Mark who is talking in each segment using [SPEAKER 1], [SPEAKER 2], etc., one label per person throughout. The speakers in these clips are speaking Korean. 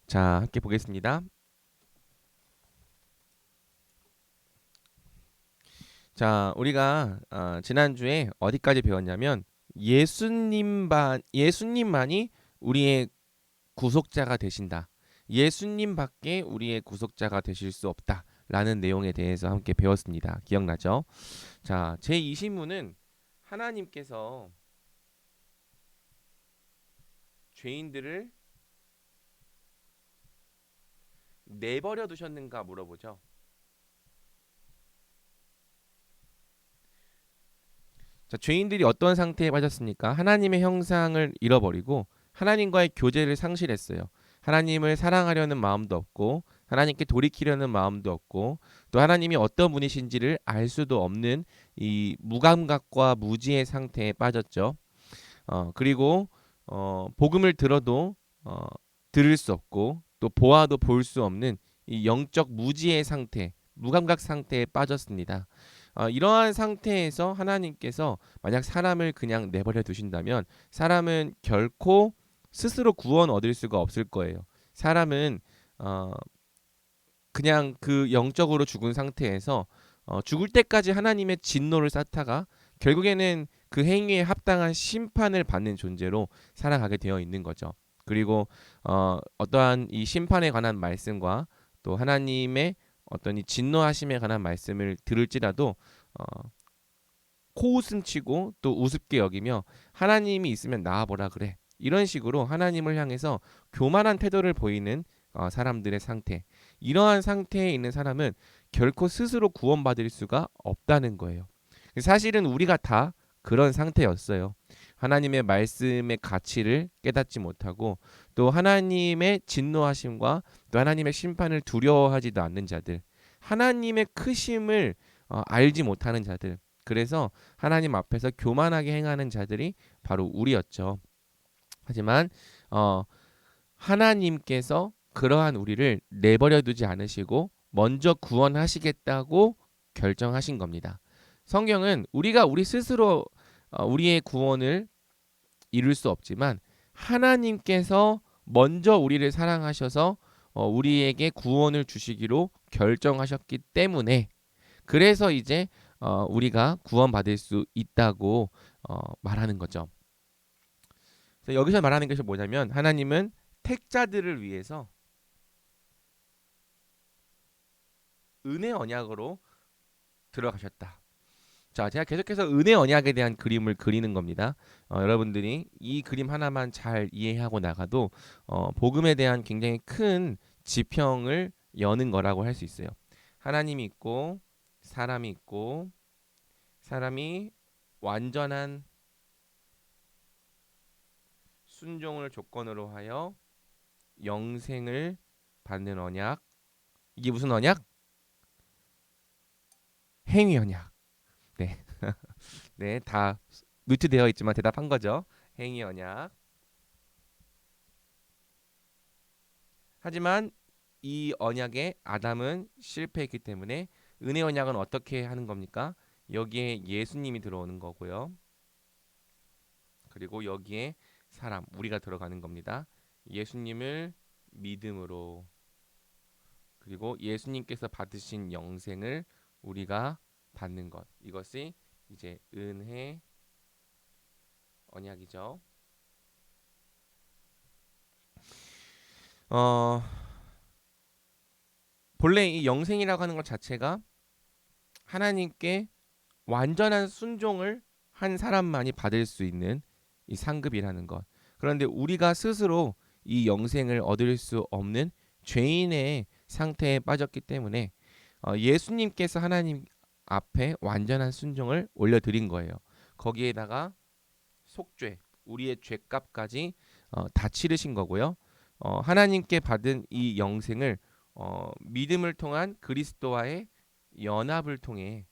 [SPEAKER 1] 자, 함께 보겠습니다. 자, 우리가 지난주에 어디까지 배웠냐면 예수님만이 우리의 구속자가 되신다. 예수님밖에 우리의 구속자가 되실 수 없다라는 내용에 대해서 함께 배웠습니다. 기억나죠? 자, 제20문은 하나님께서 죄인들을 내버려 두셨는가 물어보죠. 자, 죄인들이 어떤 상태에 빠졌습니까? 하나님의 형상을 잃어버리고 하나님과의 교제를 상실했어요. 하나님을 사랑하려는 마음도 없고 하나님께 돌이키려는 마음도 없고 또 하나님이 어떤 분이신지를 알 수도 없는 이 무감각과 무지의 상태에 빠졌죠. 그리고 복음을 들어도 들을 수 없고 또 보아도 볼 수 없는 이 영적 무지의 상태, 무감각 상태에 빠졌습니다. 이러한 상태에서 하나님께서 만약 사람을 그냥 내버려 두신다면 사람은 결코 스스로 구원 얻을 수가 없을 거예요. 사람은 어, 그냥 그 영적으로 죽은 상태에서 죽을 때까지 하나님의 진노를 쌓다가 결국에는 그 행위에 합당한 심판을 받는 존재로 살아가게 되어 있는 거죠. 그리고 어떠한 이 심판에 관한 말씀과 또 하나님의 어떤 이 진노하심에 관한 말씀을 들을지라도 어, 코웃음 치고 또 우습게 여기며 하나님이 있으면 나와보라 그래. 이런 식으로 하나님을 향해서 교만한 태도를 보이는 사람들의 상태. 이러한 상태에 있는 사람은 결코 스스로 구원받을 수가 없다는 거예요. 사실은 우리가 다 그런 상태였어요. 하나님의 말씀의 가치를 깨닫지 못하고 또 하나님의 진노하심과 또 하나님의 심판을 두려워하지도 않는 자들, 하나님의 크심을 알지 못하는 자들, 그래서 하나님 앞에서 교만하게 행하는 자들이 바로 우리였죠. 하지만 어, 하나님께서 그러한 우리를 내버려 두지 않으시고 먼저 구원하시겠다고 결정하신 겁니다. 성경은 우리가 우리 스스로 우리의 구원을 이룰 수 없지만 하나님께서 먼저 우리를 사랑하셔서 우리에게 구원을 주시기로 결정하셨기 때문에 그래서 이제 우리가 구원받을 수 있다고 말하는 거죠. 그래서 여기서 말하는 것이 뭐냐면 하나님은 택자들을 위해서 은혜 언약으로 들어가셨다. 자, 제가 계속해서 은혜 언약에 대한 그림을 그리는 겁니다. 여러분들이 이 그림 하나만 잘 이해하고 나가도 복음에 대한 굉장히 큰 지평을 여는 거라고 할 수 있어요. 하나님이 있고 사람이 있고 사람이 완전한 순종을 조건으로 하여 영생을 받는 언약. 이게 무슨 언약? 행위 언약. 네, 네, 다 노트되어 있지만 대답한 거죠. 행위 언약. 하지만 이 언약에 아담은 실패했기 때문에 은혜 언약은 어떻게 하는 겁니까? 여기에 예수님이 들어오는 거고요. 그리고 여기에 사람, 우리가 들어가는 겁니다. 예수님을 믿음으로 그리고 예수님께서 받으신 영생을 우리가 받는 것. 이것이 이제 은혜 언약이죠. 어, 본래 이 영생이라고 하는 것 자체가 하나님께 완전한 순종을 한 사람만이 받을 수 있는 이 상급이라는 것. 그런데 우리가 스스로 이 영생을 얻을 수 없는 죄인의 상태에 빠졌기 때문에 예수님께서 하나님 앞에 완전한 순종을 올려드린 거예요. 거기에다가 속죄, 우리의 죄값까지 다 치르신 거고요. 하나님께 받은 이 영생을 믿음을 통한 그리스도와의 연합을 통해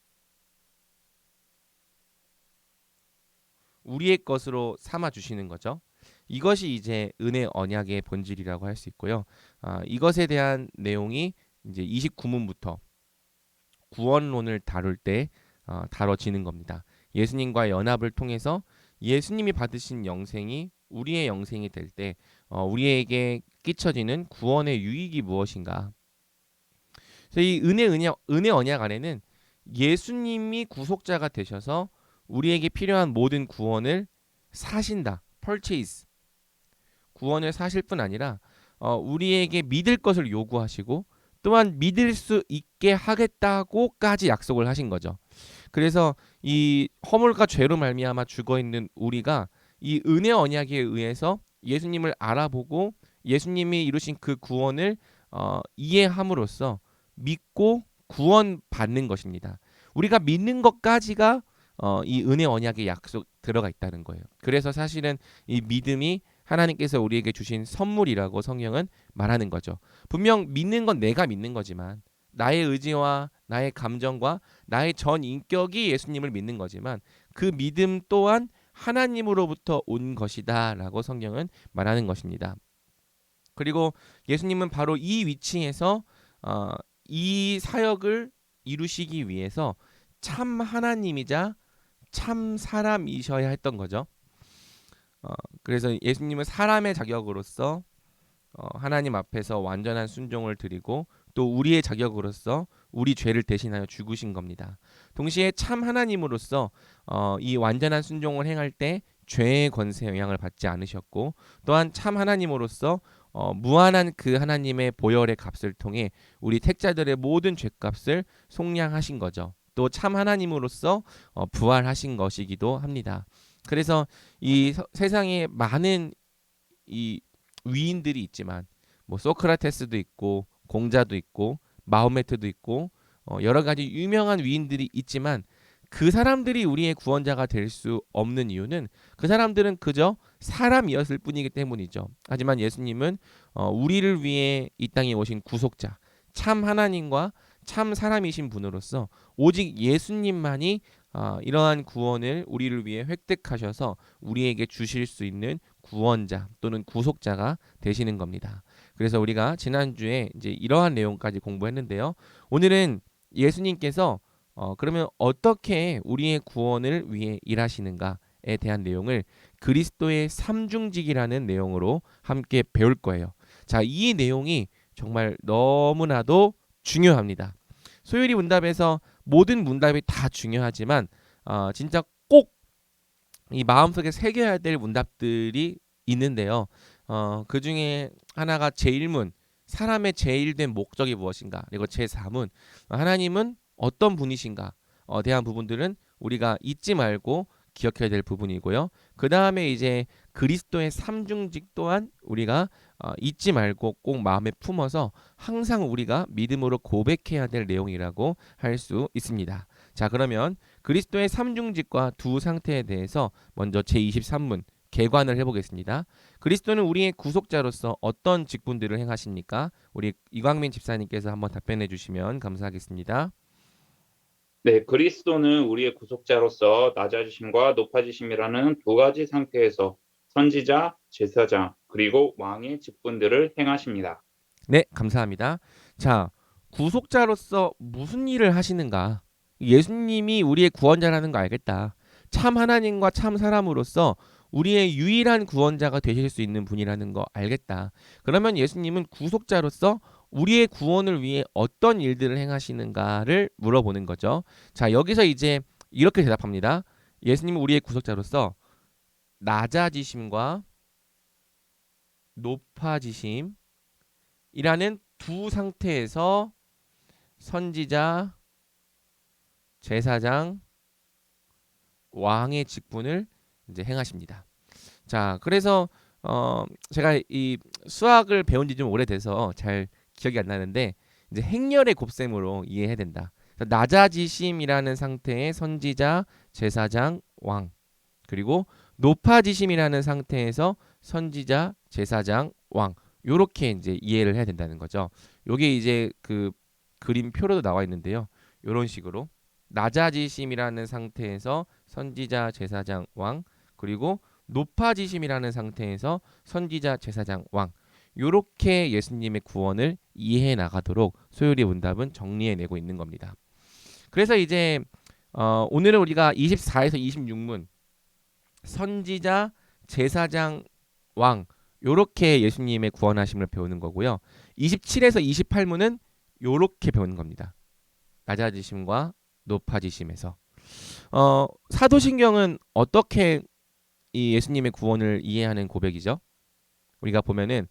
[SPEAKER 1] 우리의 것으로 삼아 주시는 거죠. 이것이 이제 은혜 언약의 본질이라고 할 수 있고요. 이것에 대한 내용이 이제 29문부터 구원론을 다룰 때 다뤄지는 겁니다. 예수님과 연합을 통해서 예수님이 받으신 영생이 우리의 영생이 될 때 우리에게 끼쳐지는 구원의 유익이 무엇인가? 그래서 이 은혜 언약 안에는 예수님이 구속자가 되셔서 우리에게 필요한 모든 구원을 사신다. purchase. 구원을 사실 뿐 아니라 우리에게 믿을 것을 요구하시고 또한 믿을 수 있게 하겠다고까지 약속을 하신 거죠. 그래서 이 허물과 죄로 말미암아 죽어 있는 우리가 이 은혜 언약에 의해서 예수님을 알아보고 예수님이 이루신 그 구원을 이해함으로써 믿고 구원받는 것입니다. 우리가 믿는 것까지가 이 은혜 언약의 약속 들어가 있다는 거예요. 그래서 사실은 이 믿음이 하나님께서 우리에게 주신 선물이라고 성경은 말하는 거죠. 분명 믿는 건 내가 믿는 거지만 나의 의지와 나의 감정과 나의 전 인격이 예수님을 믿는 거지만 그 믿음 또한 하나님으로부터 온 것이다라고 성경은 말하는 것입니다. 그리고 예수님은 바로 이 위치에서 이 사역을 이루시기 위해서 참 하나님이자 참 사람이셔야 했던 거죠. 그래서 예수님은 사람의 자격으로서 하나님 앞에서 완전한 순종을 드리고 또 우리의 자격으로서 우리 죄를 대신하여 죽으신 겁니다. 동시에 참 하나님으로서 이 완전한 순종을 행할 때 죄의 권세 영향을 받지 않으셨고 또한 참 하나님으로서 무한한 그 하나님의 보혈의 값을 통해 우리 택자들의 모든 죄값을 속량하신 거죠. 또 참 하나님으로서 부활하신 것이기도 합니다. 그래서 이 세상에 많은 이 위인들이 있지만 뭐 소크라테스도 있고 공자도 있고 마호메트도 있고 여러 가지 유명한 위인들이 있지만 그 사람들이 우리의 구원자가 될 수 없는 이유는 그 사람들은 그저 사람이었을 뿐이기 때문이죠. 하지만 예수님은 우리를 위해 이 땅에 오신 구속자, 참 하나님과 참 사람이신 분으로서 오직 예수님만이 이러한 구원을 우리를 위해 획득하셔서 우리에게 주실 수 있는 구원자 또는 구속자가 되시는 겁니다. 그래서 우리가 지난주에 이제 이러한 내용까지 공부했는데요. 오늘은 예수님께서 그러면 어떻게 우리의 구원을 위해 일하시는가에 대한 내용을 그리스도의 삼중직이라는 내용으로 함께 배울 거예요. 자, 이 내용이 정말 너무나도 중요합니다. 소율이 문답에서 모든 문답이 다 중요하지만 진짜 꼭 이 마음속에 새겨야 될 문답들이 있는데요. 그 중에 하나가 제1문, 사람의 제일된 목적이 무엇인가? 그리고 제4문, 하나님은 어떤 분이신가? 대한 부분들은 우리가 잊지 말고 기억해야 될 부분이고요. 그 다음에 이제 그리스도의 삼중직 또한 우리가 잊지 말고 꼭 마음에 품어서 항상 우리가 믿음으로 고백해야 될 내용이라고 할 수 있습니다. 자, 그러면 그리스도의 삼중직과 두 상태에 대해서 먼저 제23문 개관을 해보겠습니다. 그리스도는 우리의 구속자로서 어떤 직분들을 행하십니까? 우리 이광민 집사님께서 한번 답변해 주시면 감사하겠습니다.
[SPEAKER 2] 네, 그리스도는 우리의 구속자로서 낮아지심과 높아지심이라는 두 가지 상태에서 선지자, 제사장, 그리고 왕의 직분들을 행하십니다.
[SPEAKER 1] 네, 감사합니다. 자, 구속자로서 무슨 일을 하시는가? 예수님이 우리의 구원자라는 거 알겠다. 참 하나님과 참 사람으로서 우리의 유일한 구원자가 되실 수 있는 분이라는 거 알겠다. 그러면 예수님은 구속자로서 우리의 구원을 위해 어떤 일들을 행하시는가를 물어보는 거죠. 자, 여기서 이제 이렇게 대답합니다. 예수님은 우리의 구속자로서 낮아지심과 높아지심이라는 두 상태에서 선지자, 제사장, 왕의 직분을 이제 행하십니다. 자, 그래서 제가 이 수학을 배운 지 좀 오래돼서 잘 기억이 안 나는데 이제 행렬의 곱셈으로 이해해야 된다. 낮아지심이라는 상태의 선지자, 제사장, 왕 그리고 높아지심이라는 상태에서 선지자, 제사장, 왕 요렇게 이제 이해를 해야 된다는 거죠. 요게 이제 그 그림표로도 나와 있는데요. 요런 식으로 낮아지심이라는 상태에서 선지자, 제사장, 왕 그리고 높아지심이라는 상태에서 선지자, 제사장, 왕 요렇게 예수님의 구원을 이해해 나가도록 소율이 문답은 정리해내고 있는 겁니다. 그래서 이제 오늘은 우리가 24에서 26문 선지자, 제사장, 왕 요렇게 예수님의 구원하심을 배우는 거고요. 27에서 28문은 요렇게 배우는 겁니다. 낮아지심과 높아지심에서. 사도신경은 어떻게 이 예수님의 구원을 이해하는 고백이죠? 우리가 보면은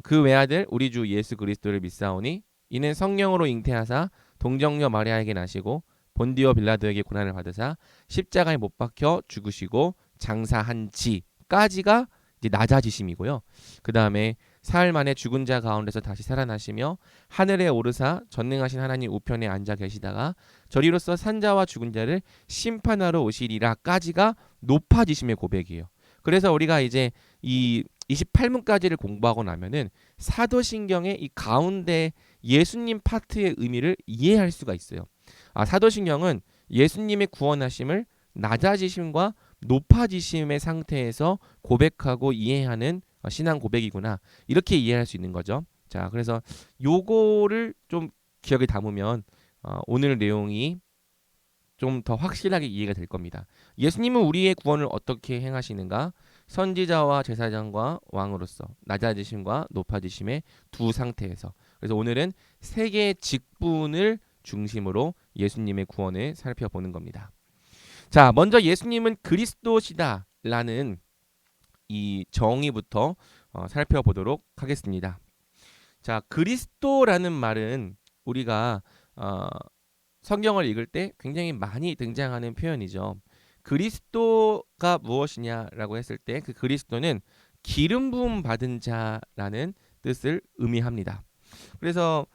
[SPEAKER 1] 그 외아들 우리 주 예수 그리스도를 믿사오니 이는 성령으로 잉태하사 동정녀 마리아에게 나시고 본디오 빌라도에게 고난을 받으사 십자가에 못 박혀 죽으시고 장사한 지까지가 이제 낮아지심이고요. 그 다음에 사흘 만에 죽은 자 가운데서 다시 살아나시며 하늘에 오르사 전능하신 하나님 우편에 앉아 계시다가 저리로서 산자와 죽은 자를 심판하러 오시리라까지가 높아지심의 고백이에요. 그래서 우리가 이제 이 28문까지를 공부하고 나면은 사도신경의 이 가운데 예수님 파트의 의미를 이해할 수가 있어요. 사도신경은 예수님의 구원하심을 낮아지심과 높아지심의 상태에서 고백하고 이해하는 신앙 고백이구나. 이렇게 이해할 수 있는 거죠. 자, 그래서 요거를 좀 기억에 담으면 오늘 내용이 좀 더 확실하게 이해가 될 겁니다. 예수님은 우리의 구원을 어떻게 행하시는가? 선지자와 제사장과 왕으로서 낮아지심과 높아지심의 두 상태에서. 그래서 오늘은 세 개의 직분을 중심으로 예수님의 구원을 살펴보는 겁니다. 자, 먼저 예수님은 그리스도시다라는 이 정의부터 살펴보도록 하겠습니다. 자, 그리스도라는 말은 우리가 성경을 읽을 때 굉장히 많이 등장하는 표현이죠. 그리스도가 무엇이냐라고 했을 때 그 그리스도는 기름 부음 받은 자라는 뜻을 의미합니다. 그래서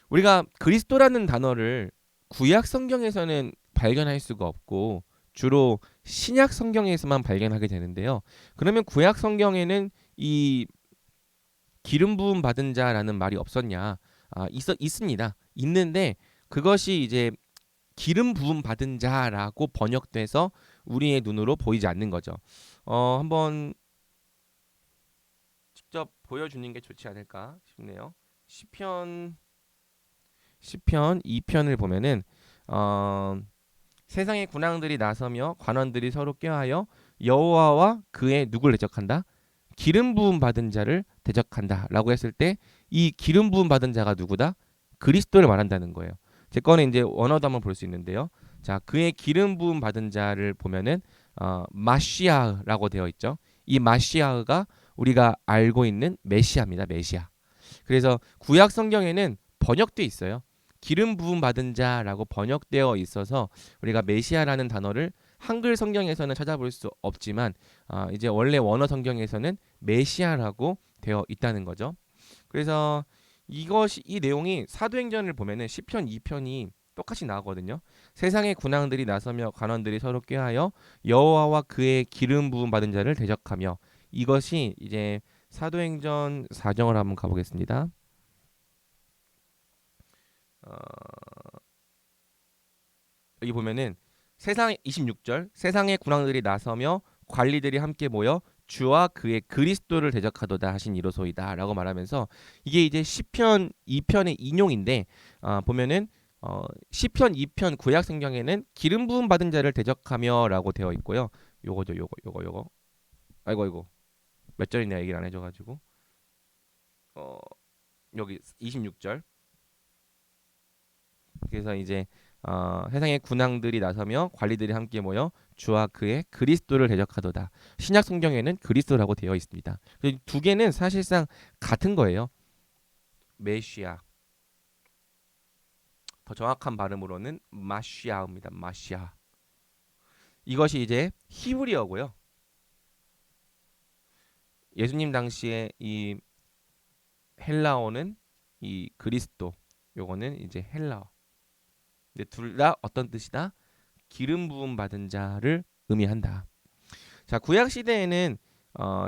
[SPEAKER 1] 우리가 그리스도라는 단어를 구약 성경에서는 발견할 수가 없고 주로 신약 성경에서만 발견하게 되는데요. 그러면 구약 성경에는 이 기름 부음 받은 자라는 말이 없었냐? 있습니다. 있는데 그것이 이제 기름 부음 받은 자라고 번역돼서 우리의 눈으로 보이지 않는 거죠. 한번 직접 보여주는 게 좋지 않을까 싶네요. 시편 2편을 보면은 세상의 군왕들이 나서며 관원들이 서로 꾀하여 여호와와 그의 누굴 대적한다? 기름 부음 받은 자를 대적한다라고 했을 때 이 기름 부음 받은 자가 누구다? 그리스도를 말한다는 거예요. 제 거는 이제 원어도 한번 볼 수 있는데요. 자, 그의 기름 부음 받은 자를 보면은 마시아라고 되어 있죠. 이 마시아가 우리가 알고 있는 메시아입니다. 메시아. 그래서 구약 성경에는 번역돼 있어요. 기름 부음 받은 자라고 번역되어 있어서 우리가 메시아라는 단어를 한글 성경에서는 찾아볼 수 없지만 이제 원래 원어 성경에서는 메시아라고 되어 있다는 거죠. 그래서 이 내용이 사도행전을 보면은 시편 2편이 똑같이 나오거든요. 세상의 군왕들이 나서며 관원들이 서로 꾀하여 여호와와 그의 기름 부음 받은 자를 대적하며 이것이 이제 사도행전 4장을 한번 가보겠습니다. 여기 보면은 세상 26절 세상의 군왕들이 나서며 관리들이 함께 모여 주와 그의 그리스도를 대적하도다 하신 이로소이다라고 말하면서 이게 이제 시편 2편의 인용인데 보면은 시편 2편 구약 성경에는 기름 부음 받은 자를 대적하며라고 되어 있고요. 요거죠, 요거. 아이고 몇 절이냐 얘기를 안 해줘가지고 여기 26절. 그래서 이제 세상의 군왕들이 나서며 관리들이 함께 모여 주와 그의 그리스도를 대적하도다. 신약 성경에는 그리스도라고 되어 있습니다. 두 개는 사실상 같은 거예요. 메시아. 더 정확한 발음으로는 마시아입니다. 마시아. 이것이 이제 히브리어고요. 예수님 당시에 이 헬라어는 이 그리스도. 요거는 이제 헬라어. 근데 둘 다 어떤 뜻이다? 기름 부음 받은 자를 의미한다. 자, 구약 시대에는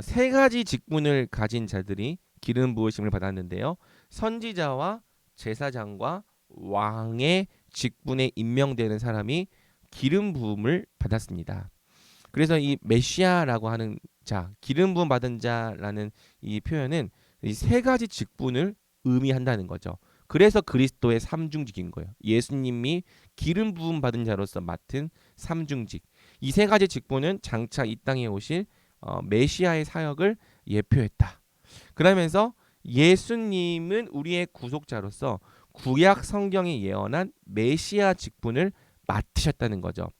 [SPEAKER 1] 세 가지 직분을 가진 자들이 기름 부으심을 받았는데요. 선지자와 제사장과 왕의 직분에 임명되는 사람이 기름 부음을 받았습니다. 그래서 이 메시아라고 하는 자, 기름 부음 받은 자라는 이 표현은 이 세 가지 직분을 의미한다는 거죠. 그래서 그리스도의 삼중직인 거예요. 예수님이 기름 부음 받은 자로서 맡은 삼중직. 이 세 가지 직분은 장차 이 땅에 오실 메시아의 사역을 예표했다. 그러면서 예수님은 우리의 구속자로서 구약 성경이 예언한 메시아 직분을 맡으셨다는 거죠.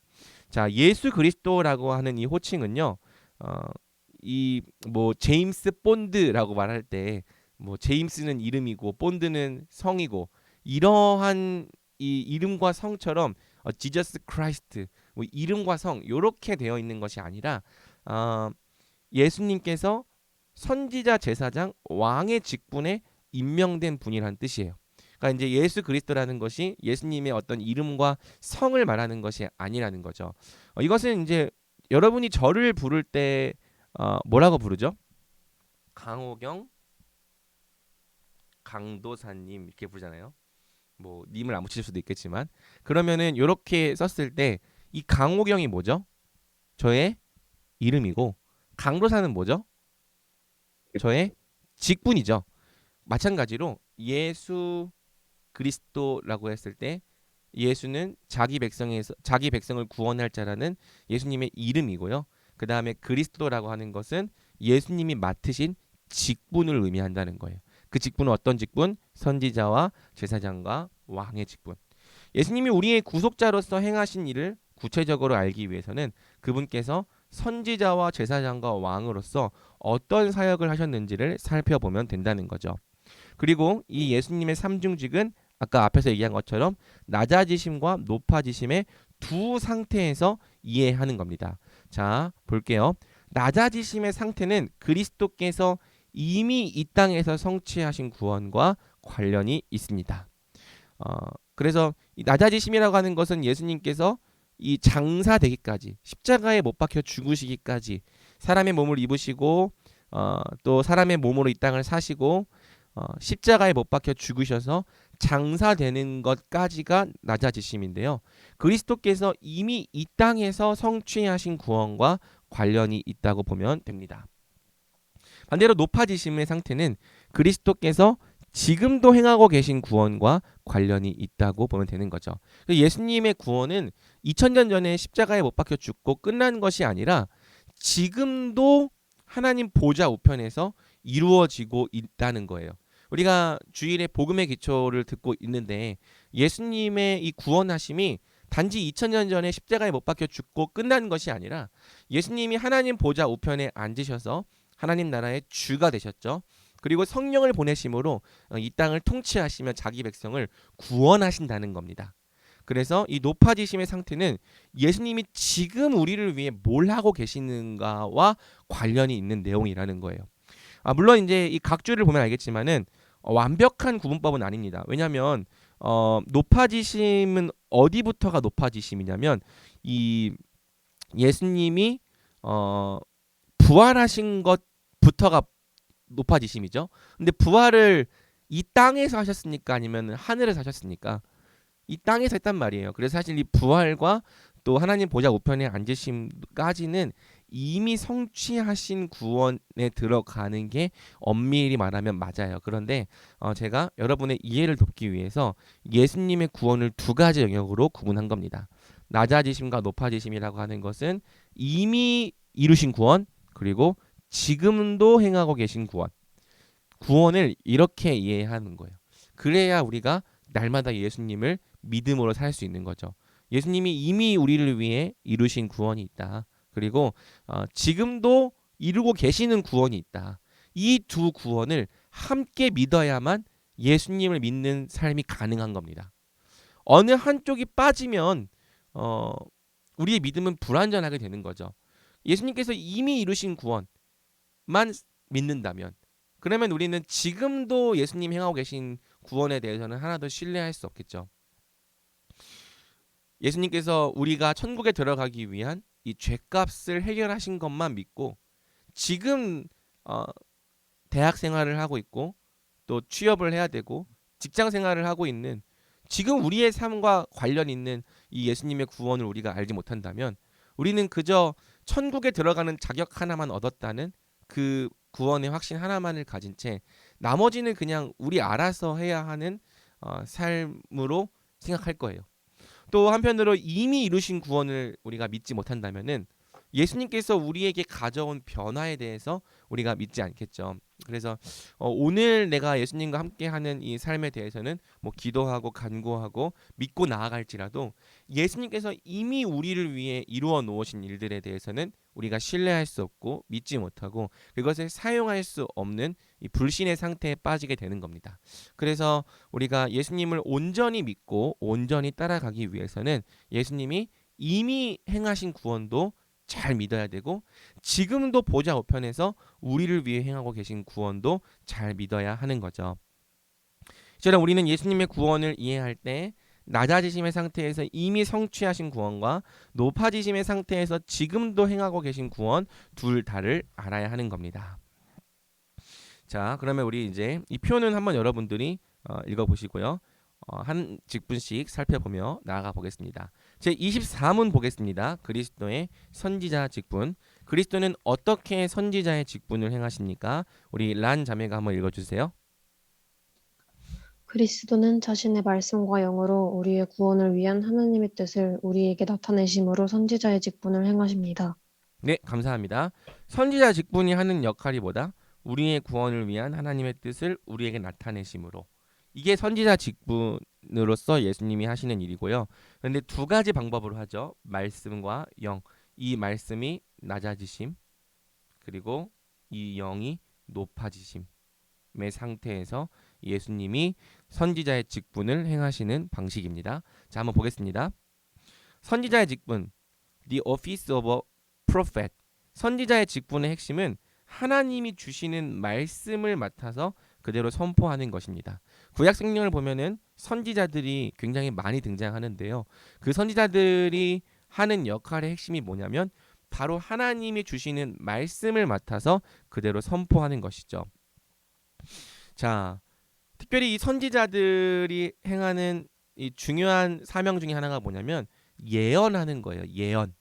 [SPEAKER 1] 자, 예수 그리스도라고 하는 이 호칭은요. 이 뭐 제임스 본드라고 말할 때 뭐 제임스는 이름이고 본드는 성이고 이러한 이 이름과 성처럼 지저스 크라이스트 뭐 이름과 성 요렇게 되어 있는 것이 아니라 어, 예수님께서 선지자 제사장 왕의 직분에 임명된 분이란 뜻이에요. 그러니까 이제 예수 그리스도라는 것이 예수님의 어떤 이름과 성을 말하는 것이 아니라는 거죠. 이것은 이제 여러분이 저를 부를 때 뭐라고 부르죠? 강호경, 강도사님 이렇게 부르잖아요. 뭐 님을 안 붙일 수도 있겠지만 그러면은 이렇게 썼을 때 이 강호경이 뭐죠? 저의 이름이고 강도사는 뭐죠? 저의 직분이죠. 마찬가지로 예수 그리스도라고 했을 때 예수는 자기 백성을 구원할 자라는 예수님의 이름이고요. 그 다음에 그리스도라고 하는 것은 예수님이 맡으신 직분을 의미한다는 거예요. 그 직분은 어떤 직분? 선지자와 제사장과 왕의 직분. 예수님이 우리의 구속자로서 행하신 일을 구체적으로 알기 위해서는 그분께서 선지자와 제사장과 왕으로서 어떤 사역을 하셨는지를 살펴보면 된다는 거죠. 그리고 이 예수님의 삼중직은 아까 앞에서 얘기한 것처럼 낮아지심과 높아지심의 두 상태에서 이해하는 겁니다. 자, 볼게요. 낮아지심의 상태는 그리스도께서 이미 이 땅에서 성취하신 구원과 관련이 있습니다. 그래서 이 낮아지심이라고 하는 것은 예수님께서 이 장사되기까지 십자가에 못 박혀 죽으시기까지 사람의 몸을 입으시고 또 사람의 몸으로 이 땅을 사시고 십자가에 못 박혀 죽으셔서 장사되는 것까지가 낮아지심인데요. 그리스도께서 이미 이 땅에서 성취하신 구원과 관련이 있다고 보면 됩니다. 반대로 높아지심의 상태는 그리스도께서 지금도 행하고 계신 구원과 관련이 있다고 보면 되는 거죠. 예수님의 구원은 2000년 전에 십자가에 못 박혀 죽고 끝난 것이 아니라 지금도 하나님 보좌 우편에서 이루어지고 있다는 거예요. 우리가 주일에 복음의 기초를 듣고 있는데 예수님의 이 구원하심이 단지 2000년 전에 십자가에 못 박혀 죽고 끝난 것이 아니라 예수님이 하나님 보좌 우편에 앉으셔서 하나님 나라의 주가 되셨죠. 그리고 성령을 보내심으로 이 땅을 통치하시며 자기 백성을 구원하신다는 겁니다. 그래서 이 높아지심의 상태는 예수님이 지금 우리를 위해 뭘 하고 계시는가와 관련이 있는 내용이라는 거예요. 물론 이제 이 각주를 보면 알겠지만은 완벽한 구분법은 아닙니다. 왜냐하면 높아지심은 어디부터가 높아지심이냐면 이 예수님이 부활하신 것부터가 높아지심이죠. 근데 부활을 이 땅에서 하셨습니까? 아니면 하늘에서 하셨습니까? 이 땅에서 했단 말이에요. 그래서 사실 이 부활과 또 하나님 보좌 우편에 앉으심까지는 이미 성취하신 구원에 들어가는 게 엄밀히 말하면 맞아요. 그런데 제가 여러분의 이해를 돕기 위해서 예수님의 구원을 두 가지 영역으로 구분한 겁니다. 낮아지심과 높아지심이라고 하는 것은 이미 이루신 구원 그리고 지금도 행하고 계신 구원. 구원을 이렇게 이해하는 거예요. 그래야 우리가 날마다 예수님을 믿음으로 살 수 있는 거죠. 예수님이 이미 우리를 위해 이루신 구원이 있다. 그리고 지금도 이루고 계시는 구원이 있다. 이 두 구원을 함께 믿어야만 예수님을 믿는 삶이 가능한 겁니다. 어느 한쪽이 빠지면 우리의 믿음은 불완전하게 되는 거죠. 예수님께서 이미 이루신 구원만 믿는다면 그러면 우리는 지금도 예수님 행하고 계신 구원에 대해서는 하나도 신뢰할 수 없겠죠. 예수님께서 우리가 천국에 들어가기 위한 이 죄값을 해결하신 것만 믿고 지금 대학 생활을 하고 있고 또 취업을 해야 되고 직장 생활을 하고 있는 지금 우리의 삶과 관련 있는 이 예수님의 구원을 우리가 알지 못한다면 우리는 그저 천국에 들어가는 자격 하나만 얻었다는 그 구원의 확신 하나만을 가진 채 나머지는 그냥 우리 알아서 해야 하는 삶으로 생각할 거예요. 또 한편으로 이미 이루신 구원을 우리가 믿지 못한다면은 예수님께서 우리에게 가져온 변화에 대해서 우리가 믿지 않겠죠. 그래서 오늘 내가 예수님과 함께하는 이 삶에 대해서는 뭐 기도하고 간구하고 믿고 나아갈지라도 예수님께서 이미 우리를 위해 이루어 놓으신 일들에 대해서는 우리가 신뢰할 수 없고 믿지 못하고 그것을 사용할 수 없는 이 불신의 상태에 빠지게 되는 겁니다. 그래서 우리가 예수님을 온전히 믿고 온전히 따라가기 위해서는 예수님이 이미 행하신 구원도 잘 믿어야 되고 지금도 보좌 우편에서 우리를 위해 행하고 계신 구원도 잘 믿어야 하는 거죠. 이처럼 우리는 예수님의 구원을 이해할 때 낮아지심의 상태에서 이미 성취하신 구원과 높아지심의 상태에서 지금도 행하고 계신 구원 둘 다를 알아야 하는 겁니다. 자, 그러면 우리 이제 이 표는 한번 여러분들이 읽어보시고요. 한 직분씩 살펴보며 나아가 보겠습니다. 제 24문 보겠습니다. 그리스도의 선지자 직분. 그리스도는 어떻게 선지자의 직분을 행하십니까? 우리 란 자매가 한번 읽어주세요.
[SPEAKER 3] 그리스도는 자신의 말씀과 영으로 우리의 구원을 위한 하나님의 뜻을 우리에게 나타내심으로 선지자의 직분을 행하십니다.
[SPEAKER 1] 네, 감사합니다. 선지자 직분이 하는 역할이 뭐다? 우리의 구원을 위한 하나님의 뜻을 우리에게 나타내심으로. 이게 선지자 직분으로서 예수님이 하시는 일이고요. 그런데 두 가지 방법으로 하죠. 말씀과 영. 이 말씀이 낮아지심 그리고 이 영이 높아지심의 상태에서 예수님이 선지자의 직분을 행하시는 방식입니다. 자, 한번 보겠습니다. 선지자의 직분, the office of a prophet. 선지자의 직분의 핵심은 하나님이 주시는 말씀을 맡아서 그대로 선포하는 것입니다. 구약 성경을 보면은 선지자들이 굉장히 많이 등장하는데요. 그 선지자들이 하는 역할의 핵심이 뭐냐면 바로 하나님이 주시는 말씀을 맡아서 그대로 선포하는 것이죠. 자, 특별히 이 선지자들이 행하는 이 중요한 사명 중에 하나가 뭐냐면 예언하는 거예요. 예언.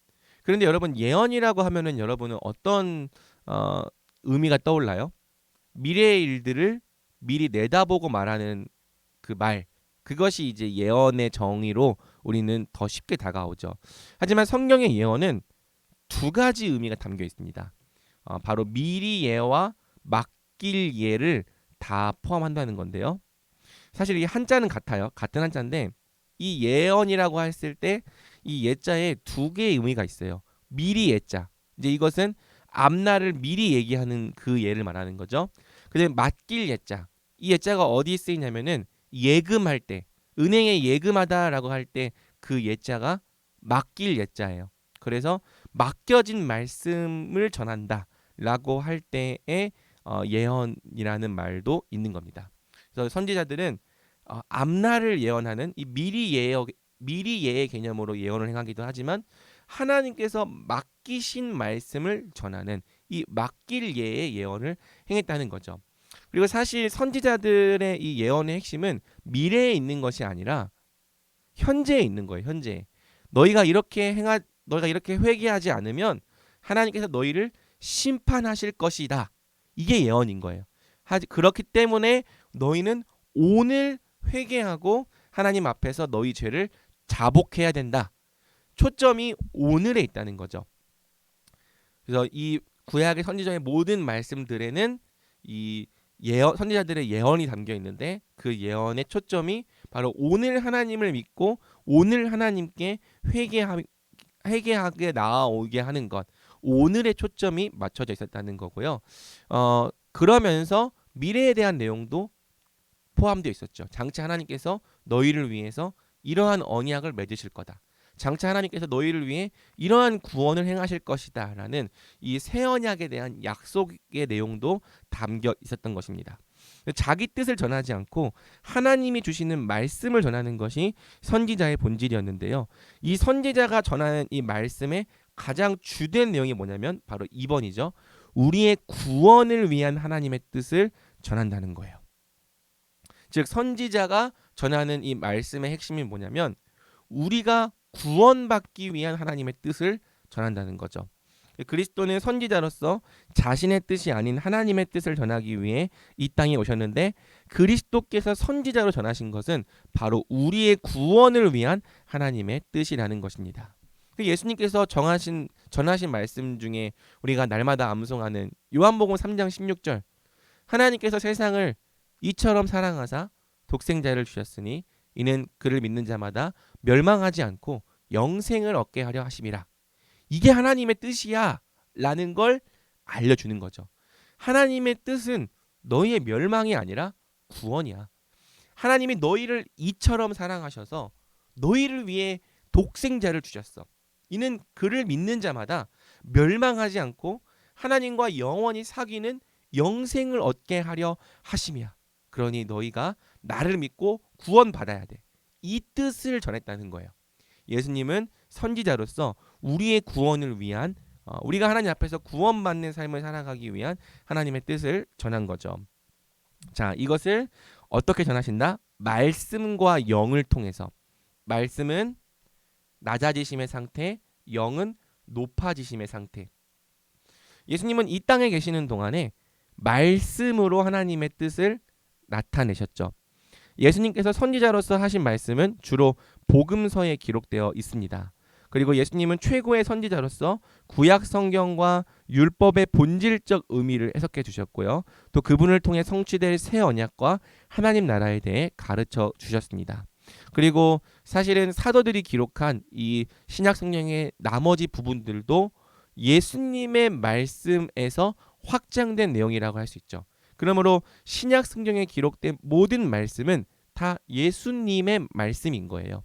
[SPEAKER 1] 그런데 여러분 예언이라고 하면은 여러분은 어떤 의미가 떠올라요? 미래의 일들을 미리 내다보고 말하는 그 말. 그것이 이제 예언의 정의로 우리는 더 쉽게 다가오죠. 하지만 성경의 예언은 두 가지 의미가 담겨 있습니다. 바로 미리 예와 맡길 예를 다 포함한다는 건데요. 사실 이 한자는 같아요. 같은 한자인데 이 예언이라고 했을 때 이 예자에 두 개의 의미가 있어요. 미리 예자. 이제 이것은 앞날을 미리 얘기하는 그 예를 말하는 거죠. 그다음에 맡길 예자. 이 예자가 어디에 쓰이냐면은 예금할 때, 은행에 예금하다라고 할 때 그 예자가 맡길 예자예요. 그래서 맡겨진 말씀을 전한다라고 할 때의 예언이라는 말도 있는 겁니다. 그래서 선지자들은 앞날을 예언하는 이 미리 예의 개념으로 예언을 행하기도 하지만 하나님께서 맡기신 말씀을 전하는 이 맡길 예의 예언을 행했다는 거죠. 그리고 사실 선지자들의 이 예언의 핵심은 미래에 있는 것이 아니라 현재에 있는 거예요. 현재. 너희가 이렇게 회개하지 않으면 하나님께서 너희를 심판하실 것이다. 이게 예언인 거예요. 그렇기 때문에 너희는 오늘 회개하고 하나님 앞에서 너희 죄를 자복해야 된다. 초점이 오늘에 있다는 거죠. 그래서 이 구약의 선지자의 모든 말씀들에는 이 선지자들의 예언이 담겨 있는데 그 예언의 초점이 바로 오늘 하나님을 믿고 오늘 하나님께 회개하게 나아오게 하는 것. 오늘의 초점이 맞춰져 있었다는 거고요. 그러면서 미래에 대한 내용도 포함되어 있었죠. 장차 하나님께서 너희를 위해서 이러한 언약을 맺으실 거다. 장차 하나님께서 너희를 위해 이러한 구원을 행하실 것이다 라는 이 새 언약에 대한 약속의 내용도 담겨 있었던 것입니다. 자기 뜻을 전하지 않고 하나님이 주시는 말씀을 전하는 것이 선지자의 본질이었는데요. 이 선지자가 전하는 이 말씀의 가장 주된 내용이 뭐냐면 바로 2번이죠. 우리의 구원을 위한 하나님의 뜻을 전한다는 거예요. 즉 선지자가 전하는 이 말씀의 핵심이 뭐냐면 우리가 구원받기 위한 하나님의 뜻을 전한다는 거죠. 그리스도는 선지자로서 자신의 뜻이 아닌 하나님의 뜻을 전하기 위해 이 땅에 오셨는데 그리스도께서 선지자로 전하신 것은 바로 우리의 구원을 위한 하나님의 뜻이라는 것입니다. 예수님께서 전하신 말씀 중에 우리가 날마다 암송하는 요한복음 3장 16절, 하나님께서 세상을 이처럼 사랑하사 독생자를 주셨으니 이는 그를 믿는 자마다 멸망하지 않고 영생을 얻게 하려 하심이라. 이게 하나님의 뜻이야 라는 걸 알려주는 거죠. 하나님의 뜻은 너희의 멸망이 아니라 구원이야. 하나님이 너희를 이처럼 사랑하셔서 너희를 위해 독생자를 주셨어. 이는 그를 믿는 자마다 멸망하지 않고 하나님과 영원히 사귀는 영생을 얻게 하려 하심이야. 그러니 너희가 나를 믿고 구원받아야 돼. 이 뜻을 전했다는 거예요. 예수님은 선지자로서 우리의 구원을 위한, 우리가 하나님 앞에서 구원받는 삶을 살아가기 위한 하나님의 뜻을 전한 거죠. 자, 이것을 어떻게 전하신다? 말씀과 영을 통해서. 말씀은 낮아지심의 상태, 영은 높아지심의 상태. 예수님은 이 땅에 계시는 동안에 말씀으로 하나님의 뜻을 나타내셨죠. 예수님께서 선지자로서 하신 말씀은 주로 복음서에 기록되어 있습니다. 그리고 예수님은 최고의 선지자로서 구약 성경과 율법의 본질적 의미를 해석해 주셨고요. 또 그분을 통해 성취될 새 언약과 하나님 나라에 대해 가르쳐 주셨습니다. 그리고 사실은 사도들이 기록한 이 신약 성경의 나머지 부분들도 예수님의 말씀에서 확장된 내용이라고 할 수 있죠. 그러므로 신약 성경에 기록된 모든 말씀은 다 예수님의 말씀인 거예요.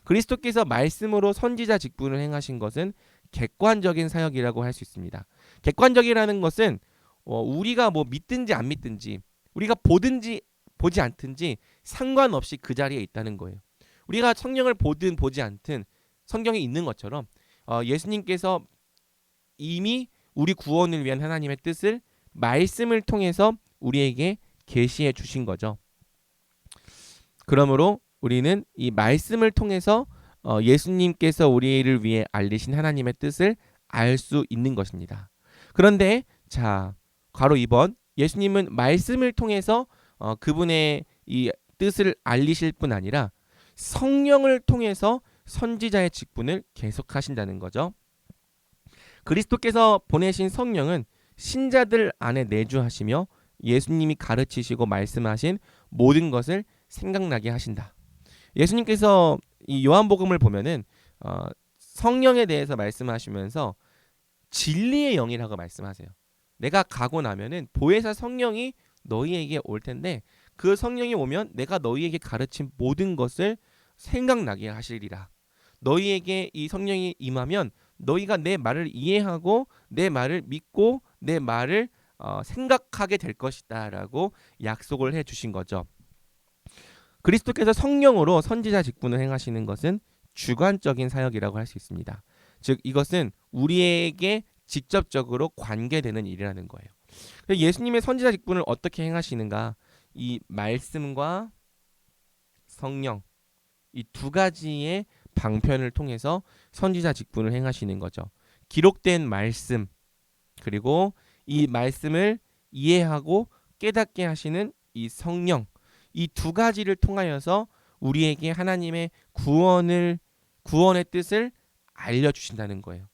[SPEAKER 1] 그리스도께서 말씀으로 선지자 직분을 행하신 것은 객관적인 사역이라고 할 수 있습니다. 객관적이라는 것은 우리가 뭐 믿든지 안 믿든지, 우리가 보든지 보지 않든지 상관없이 그 자리에 있다는 거예요. 우리가 성경을 보든 보지 않든 성경에 있는 것처럼 예수님께서 이미 우리 구원을 위한 하나님의 뜻을 말씀을 통해서 우리에게 계시해 주신 거죠. 그러므로 우리는 이 말씀을 통해서 예수님께서 우리를 위해 알리신 하나님의 뜻을 알 수 있는 것입니다. 그런데 자, 괄호 2번, 예수님은 말씀을 통해서 그분의 이 뜻을 알리실 뿐 아니라 성령을 통해서 선지자의 직분을 계속하신다는 거죠. 그리스도께서 보내신 성령은 신자들 안에 내주하시며 예수님이 가르치시고 말씀하신 모든 것을 생각나게 하신다. 예수님께서 이 요한복음을 보면은 성령에 대해서 말씀하시면서 진리의 영이라고 말씀하세요. 내가 가고 나면은 보혜사 성령이 너희에게 올 텐데 그 성령이 오면 내가 너희에게 가르친 모든 것을 생각나게 하시리라. 너희에게 이 성령이 임하면 너희가 내 말을 이해하고 내 말을 믿고 내 말을 생각하게 될 것이다 라고 약속을 해주신 거죠. 그리스도께서 성령으로 선지자 직분을 행하시는 것은 주관적인 사역이라고 할 수 있습니다. 즉 이것은 우리에게 직접적으로 관계되는 일이라는 거예요. 예수님의 선지자 직분을 어떻게 행하시는가? 이 말씀과 성령, 이 두 가지의 방편을 통해서 선지자 직분을 행하시는 거죠. 기록된 말씀, 그리고 이 말씀을 이해하고 깨닫게 하시는 이 성령, 이 두 가지를 통하여서 우리에게 하나님의 구원의 뜻을 알려주신다는 거예요.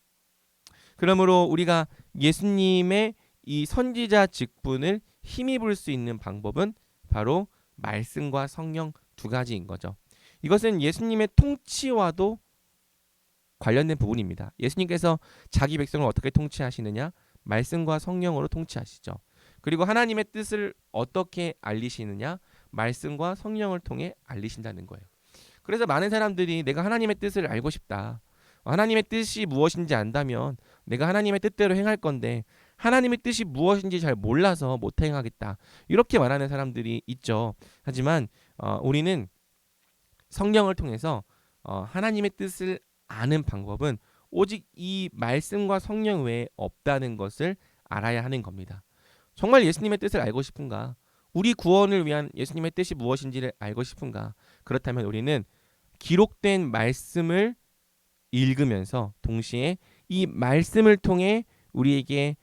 [SPEAKER 1] 그러므로 우리가 예수님의 이 선지자 직분을 힘입을 수 있는 방법은 바로 말씀과 성령 두 가지인 거죠. 이것은 예수님의 통치와도 관련된 부분입니다. 예수님께서 자기 백성을 어떻게 통치하시느냐? 말씀과 성령으로 통치하시죠. 그리고 하나님의 뜻을 어떻게 알리시느냐? 말씀과 성령을 통해 알리신다는 거예요. 그래서 많은 사람들이 내가 하나님의 뜻을 알고 싶다. 하나님의 뜻이 무엇인지 안다면 내가 하나님의 뜻대로 행할 건데 하나님의 뜻이 무엇인지 잘 몰라서 못 행하겠다. 이렇게 말하는 사람들이 있죠. 하지만 우리는 성령을 통해서 하나님의 뜻을 아는 방법은 오직 이 말씀과 성령 외에 없다는 것을 알아야 하는 겁니다. 정말 예수님의 뜻을 알고 싶은가? 우리 구원을 위한 예수님의 뜻이 무엇인지를 알고 싶은가? 그렇다면 우리는 기록된 말씀을 읽으면서 동시에 이 말씀을 통해 우리에게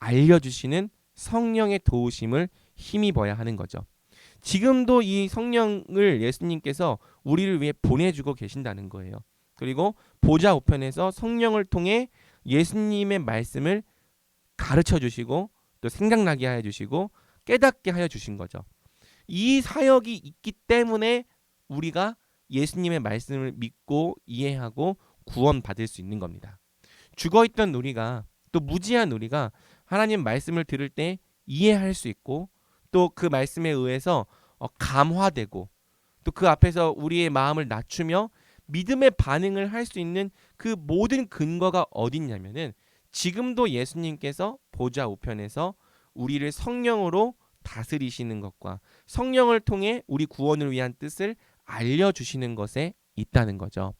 [SPEAKER 1] 알려주시는 성령의 도우심을 힘입어야 하는 거죠. 지금도 이 성령을 예수님께서 우리를 위해 보내주고 계신다는 거예요. 그리고 보좌 우편에서 성령을 통해 예수님의 말씀을 가르쳐 주시고 또 생각나게 하여 주시고 깨닫게 하여 주신 거죠. 이 사역이 있기 때문에 우리가 예수님의 말씀을 믿고 이해하고 구원받을 수 있는 겁니다. 죽어있던 우리가 또 무지한 우리가 하나님 말씀을 들을 때 이해할 수 있고 또 그 말씀에 의해서 감화되고 또 그 앞에서 우리의 마음을 낮추며 믿음의 반응을 할 수 있는 그 모든 근거가 어딨냐면은 지금도 예수님께서 보좌 우편에서 우리를 성령으로 다스리시는 것과 성령을 통해 우리 구원을 위한 뜻을 알려주시는 것에 있다는 거죠.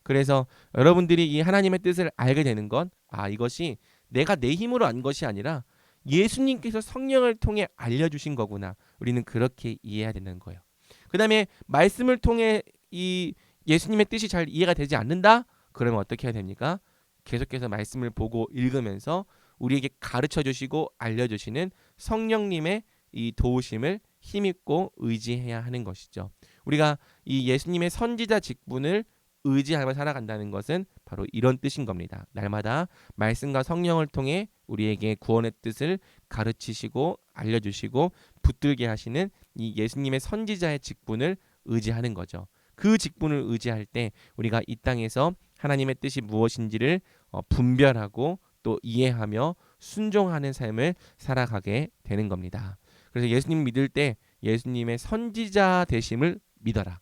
[SPEAKER 1] 그래서 여러분들이 이 하나님의 뜻을 알게 되는 건 이것이 내가 내 힘으로 안 것이 아니라 예수님께서 성령을 통해 알려주신 거구나. 우리는 그렇게 이해해야 되는 거예요. 그 다음에 말씀을 통해 이 예수님의 뜻이 잘 이해가 되지 않는다? 그러면 어떻게 해야 됩니까? 계속해서 말씀을 보고 읽으면서 우리에게 가르쳐 주시고 알려주시는 성령님의 이 도우심을 힘입고 의지해야 하는 것이죠. 우리가 이 예수님의 선지자 직분을 의지하며 살아간다는 것은 바로 이런 뜻인 겁니다. 날마다 말씀과 성령을 통해 우리에게 구원의 뜻을 가르치시고 알려주시고 붙들게 하시는 이 예수님의 선지자의 직분을 의지하는 거죠. 그 직분을 의지할 때 우리가 이 땅에서 하나님의 뜻이 무엇인지를 분별하고 또 이해하며 순종하는 삶을 살아가게 되는 겁니다. 그래서 예수님 믿을 때 예수님의 선지자 되심을 믿어라.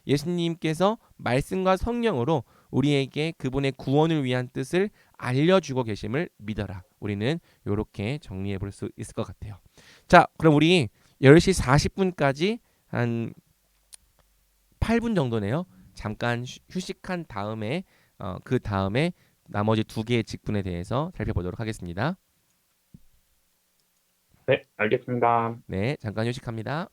[SPEAKER 1] 예수님께서 말씀과 성령으로 우리에게 그분의 구원을 위한 뜻을 알려주고 계심을 믿어라. 우리는 이렇게 정리해 볼 수 있을 것 같아요. 자, 그럼 우리 10시 40분까지 한 8분 정도네요. 잠깐 휴식한 다음에 그 다음에 나머지 두 개의 직분에 대해서 살펴보도록 하겠습니다.
[SPEAKER 2] 네, 알겠습니다.
[SPEAKER 1] 네, 잠깐 휴식합니다.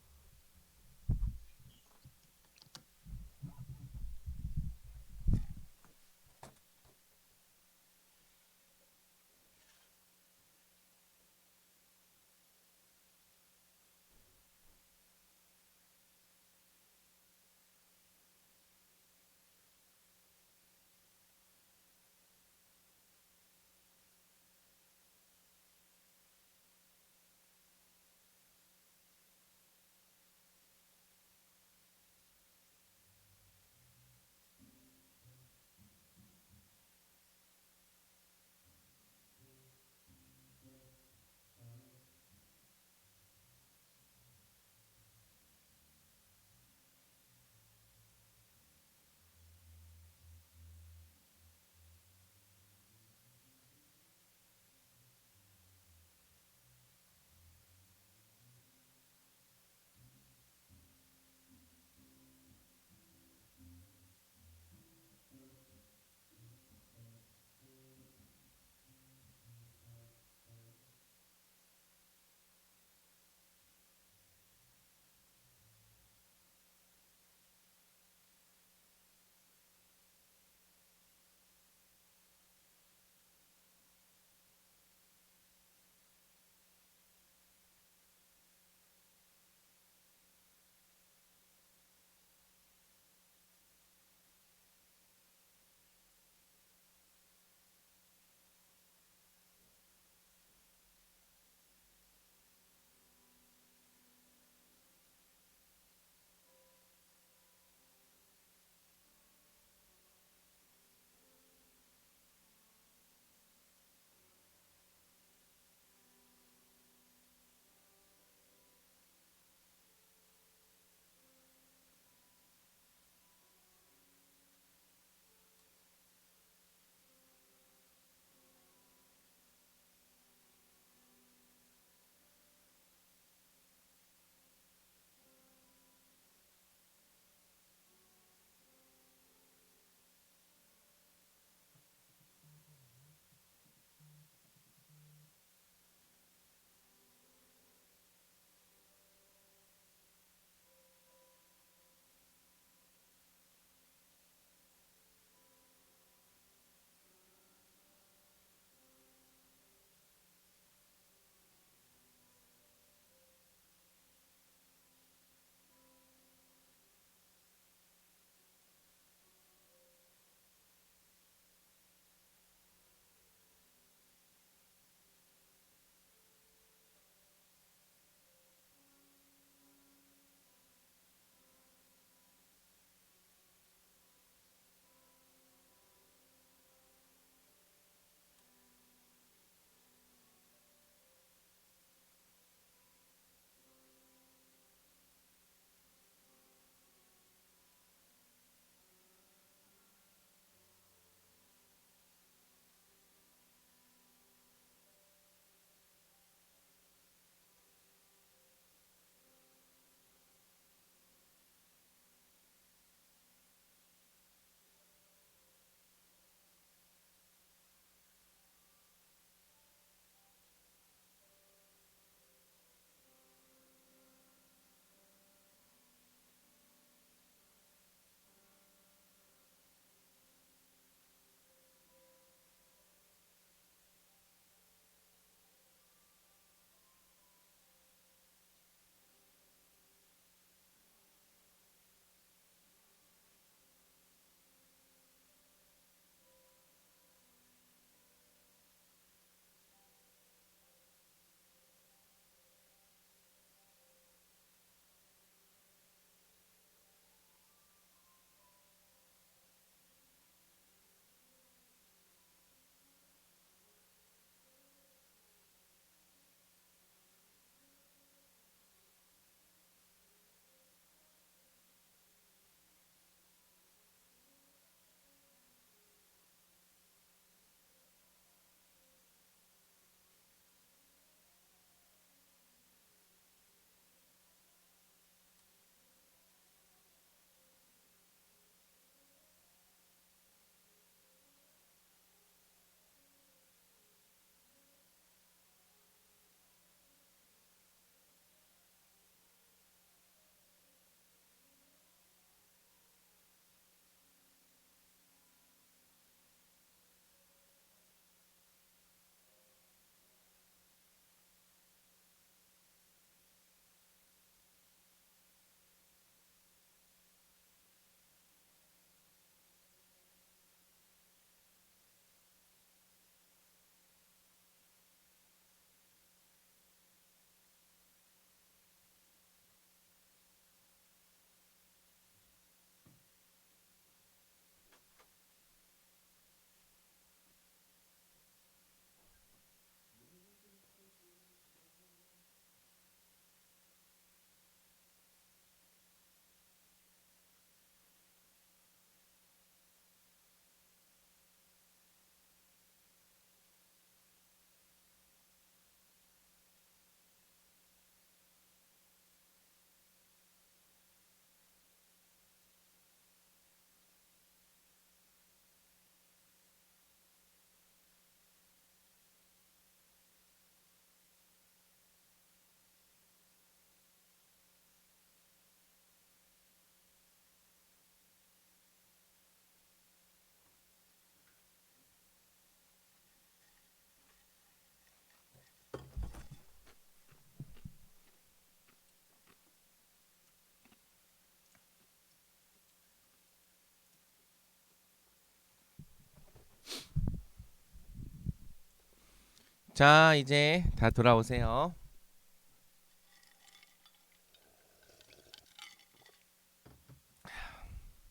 [SPEAKER 1] 자, 이제 다 돌아오세요.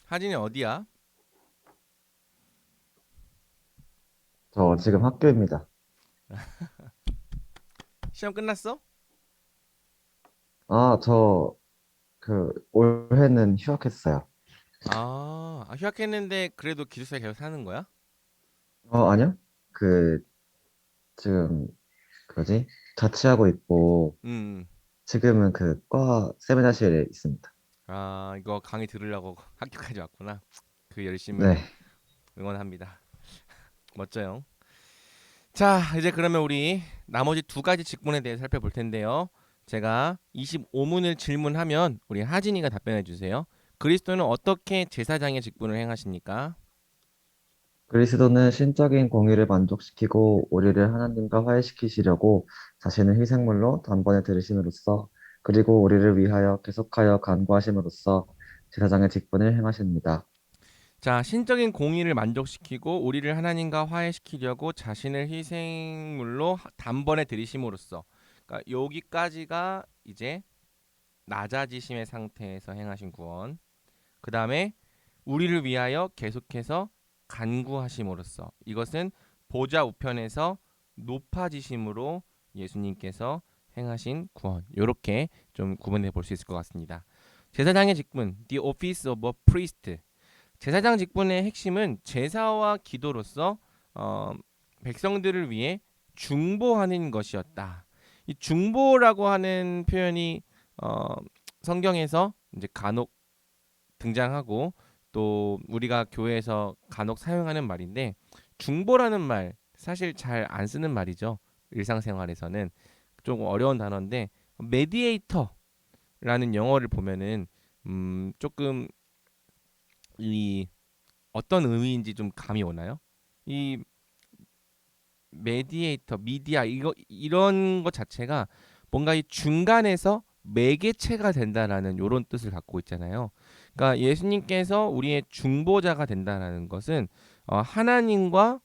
[SPEAKER 1] 하진이 어디야?
[SPEAKER 4] 저 지금 학교입니다.
[SPEAKER 1] 시험 끝났어?
[SPEAKER 4] 아, 저 올해는 휴학했어요.
[SPEAKER 1] 휴학했는데 그래도 기숙사에 계속 사는 거야?
[SPEAKER 4] 아니요. 그, 지금, 뭐지? 자취하고 있고,
[SPEAKER 1] 음.
[SPEAKER 4] 지금은 그 과 세미나실에 있습니다.
[SPEAKER 1] 이거 강의 들으려고 학교까지 왔구나. 그 열심을
[SPEAKER 4] 네.
[SPEAKER 1] 응원합니다. 멋져요. 자, 이제 그러면 우리 나머지 두 가지 직분에 대해 살펴볼 텐데요. 제가 25문을 질문하면 우리 하진이가 답변해 주세요. 그리스도는 어떻게 제사장의 직분을 행하십니까?
[SPEAKER 4] 그리스도는 신적인 공의를 만족시키고 우리를 하나님과 화해시키시려고 자신을 희생물로 단번에 들으심으로써 그리고 우리를 위하여 계속하여 간구하심으로써 제사장의 직분을 행하십니다.
[SPEAKER 1] 자, 신적인 공의를 만족시키고 우리를 하나님과 화해시키려고 자신을 희생물로 단번에 들이심으로써, 그러니까 여기까지가 이제 낮아지심의 상태에서 행하신 구원. 그 다음에 우리를 위하여 계속해서 간구하심으로써, 이것은 보좌 우편에서 높아지심으로 예수님께서 행하신 구원. 이렇게 좀 구분해 볼 수 있을 것 같습니다. 제사장의 직분, the office of a priest. 제사장 직분의 핵심은 제사와 기도로서 백성들을 위해 중보하는 것이었다. 이 중보라고 하는 표현이 어, 성경에서 이제 간혹 등장하고 또 우리가 교회에서 간혹 사용하는 말인데, 중보라는 말 사실 잘 안 쓰는 말이죠. 일상생활에서는 조금 어려운 단어인데, 메디에이터라는 영어를 보면은 조금 이 어떤 의미인지 좀 감이 오나요? 이 메디에이터, 미디아, 이거 이런 것 자체가 뭔가 이 중간에서 매개체가 된다라는 이런 뜻을 갖고 있잖아요. 그러니까 예수님께서 우리의 중보자가 된다라는 것은 하나님과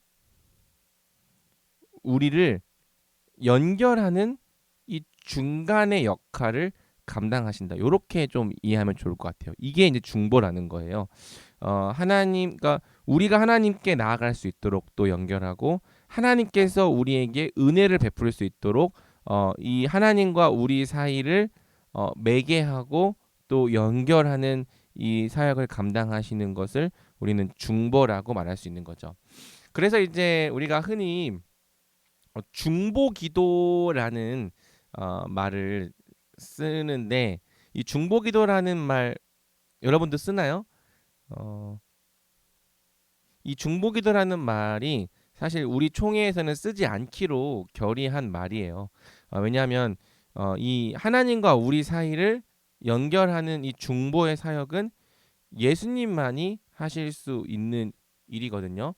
[SPEAKER 1] 우리를 연결하는 이 중간의 역할을 감당하신다. 이렇게 좀 이해하면 좋을 것 같아요. 이게 이제 중보라는 거예요. 하나님, 그러니까 우리가 하나님께 나아갈 수 있도록 또 연결하고, 하나님께서 우리에게 은혜를 베풀 수 있도록 이 하나님과 우리 사이를 매개하고 또 연결하는 이 사역을 감당하시는 것을 우리는 중보라고 말할 수 있는 거죠. 그래서 이제 우리가 흔히 중보기도라는 말을 쓰는데, 이 중보기도라는 말 여러분도 쓰나요? 어, 이 중보기도라는 말이 사실 우리 총회에서는 쓰지 않기로 결의한 말이에요. 왜냐하면 이 하나님과 우리 사이를 연결하는 이 중보의 사역은 예수님만이 하실 수 있는 일이거든요.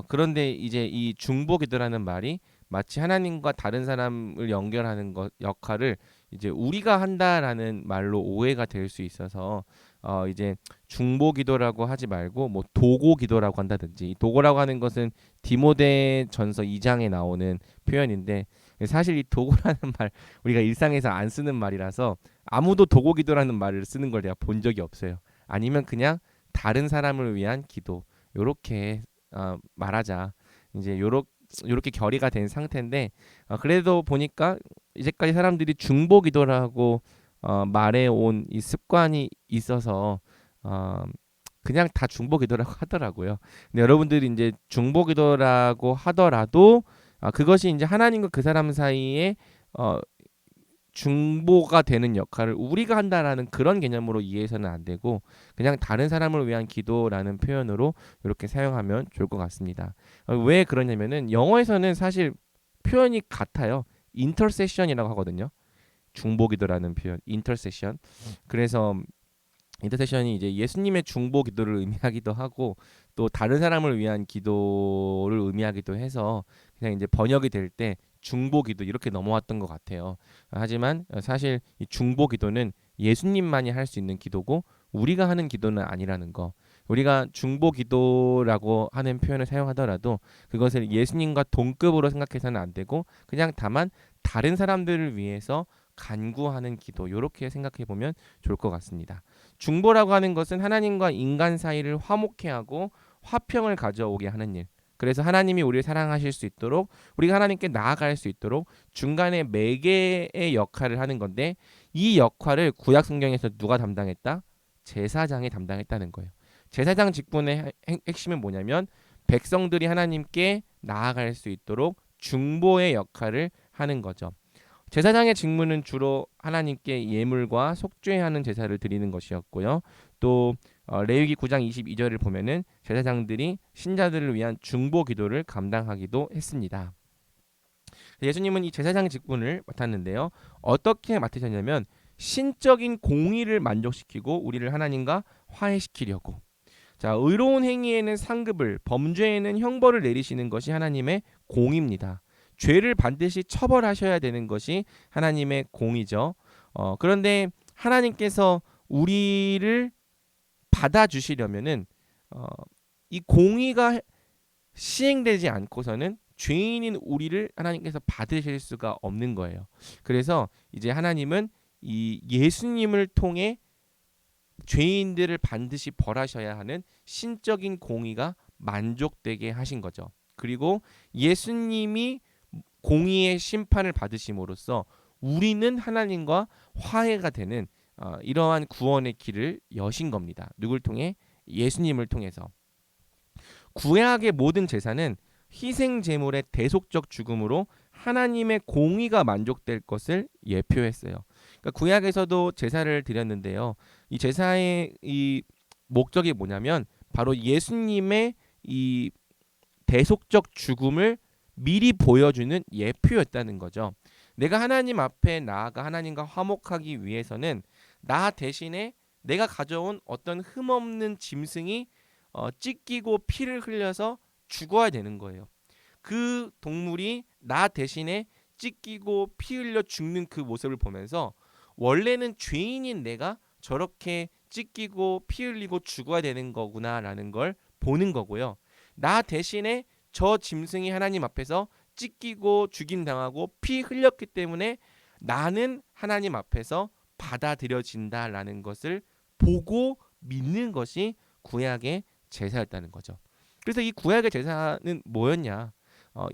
[SPEAKER 1] 그런데 이제 이 중보기도라는 말이 마치 하나님과 다른 사람을 연결하는 것 역할을 이제 우리가 한다라는 말로 오해가 될 수 있어서 이제 중보기도라고 하지 말고 뭐 도고기도라고 한다든지, 도고라고 하는 것은 디모데전서 2장에 나오는 표현인데, 사실 이 도고라는 말 우리가 일상에서 안 쓰는 말이라서 아무도 도고기도라는 말을 쓰는 걸 내가 본 적이 없어요. 아니면 그냥 다른 사람을 위한 기도, 요렇게 말하자, 이제 요렇게 결의가 된 상태인데, 그래도 보니까 이제까지 사람들이 중보 기도라고 말해온 이 습관이 있어서 그냥 다 중보 기도라고 하더라고요. 근데 여러분들이 이제 중보 기도라고 하더라도 그것이 이제 하나님과 그 사람 사이에 어, 중보가 되는 역할을 우리가 한다라는 그런 개념으로 이해해서는 안 되고, 그냥 다른 사람을 위한 기도라는 표현으로 이렇게 사용하면 좋을 것 같습니다. 왜 그러냐면은 영어에서는 사실 표현이 같아요. 인터세션이라고 하거든요. 중보기도라는 표현, 인터세션. 그래서 인터세션이 이제 예수님의 중보 기도를 의미하기도 하고 또 다른 사람을 위한 기도를 의미하기도 해서 그냥 이제 번역이 될 때 중보 기도 이렇게 넘어왔던 것 같아요. 하지만 사실 이 중보 기도는 예수님만이 할 수 있는 기도고 우리가 하는 기도는 아니라는 거. 우리가 중보 기도라고 하는 표현을 사용하더라도 그것을 예수님과 동급으로 생각해서는 안 되고 그냥 다만 다른 사람들을 위해서 간구하는 기도 이렇게 생각해 보면 좋을 것 같습니다. 중보라고 하는 것은 하나님과 인간 사이를 화목케 하고 화평을 가져오게 하는 일. 그래서 하나님이 우리를 사랑하실 수 있도록 우리가 하나님께 나아갈 수 있도록 중간에 매개의 역할을 하는 건데 이 역할을 구약 성경에서 누가 담당했다? 제사장이 담당했다는 거예요. 제사장 직분의 핵심은 뭐냐면 백성들이 하나님께 나아갈 수 있도록 중보의 역할을 하는 거죠. 제사장의 직무는 주로 하나님께 예물과 속죄하는 제사를 드리는 것이었고요. 또 레위기 9장 22절을 보면은 제사장들이 신자들을 위한 중보 기도를 감당하기도 했습니다. 예수님은 이 제사장 직분을 맡았는데요. 어떻게 맡으셨냐면 신적인 공의를 만족시키고 우리를 하나님과 화해시키려고. 자, 의로운 행위에는 상급을, 범죄에는 형벌을 내리시는 것이 하나님의 공의입니다. 죄를 반드시 처벌하셔야 되는 것이 하나님의 공의죠. 그런데 하나님께서 우리를 받아주시려면은 이 공의가 시행되지 않고서는 죄인인 우리를 하나님께서 받으실 수가 없는 거예요. 그래서 이제 하나님은 이 예수님을 통해 죄인들을 반드시 벌하셔야 하는 신적인 공의가 만족되게 하신 거죠. 그리고 예수님이 공의의 심판을 받으심으로써 우리는 하나님과 화해가 되는 이러한 구원의 길을 여신 겁니다. 누굴 통해? 예수님을 통해서. 구약의 모든 제사는 희생 제물의 대속적 죽음으로 하나님의 공의가 만족될 것을 예표했어요. 그러니까 구약에서도 제사를 드렸는데요. 이 제사의 이 목적이 뭐냐면 바로 예수님의 이 대속적 죽음을 미리 보여주는 예표였다는 거죠. 내가 하나님 앞에 나아가 하나님과 화목하기 위해서는 나 대신에 내가 가져온 어떤 흠없는 짐승이 찢기고 피를 흘려서 죽어야 되는 거예요. 그 동물이 나 대신에 찢기고 피 흘려 죽는 그 모습을 보면서 원래는 죄인인 내가 저렇게 찢기고 피 흘리고 죽어야 되는 거구나라는 걸 보는 거고요. 나 대신에 저 짐승이 하나님 앞에서 찢기고 죽임당하고 피 흘렸기 때문에 나는 하나님 앞에서 받아들여진다라는 것을 보고 믿는 것이 구약의 제사였다는 거죠. 그래서 이 구약의 제사는 뭐였냐?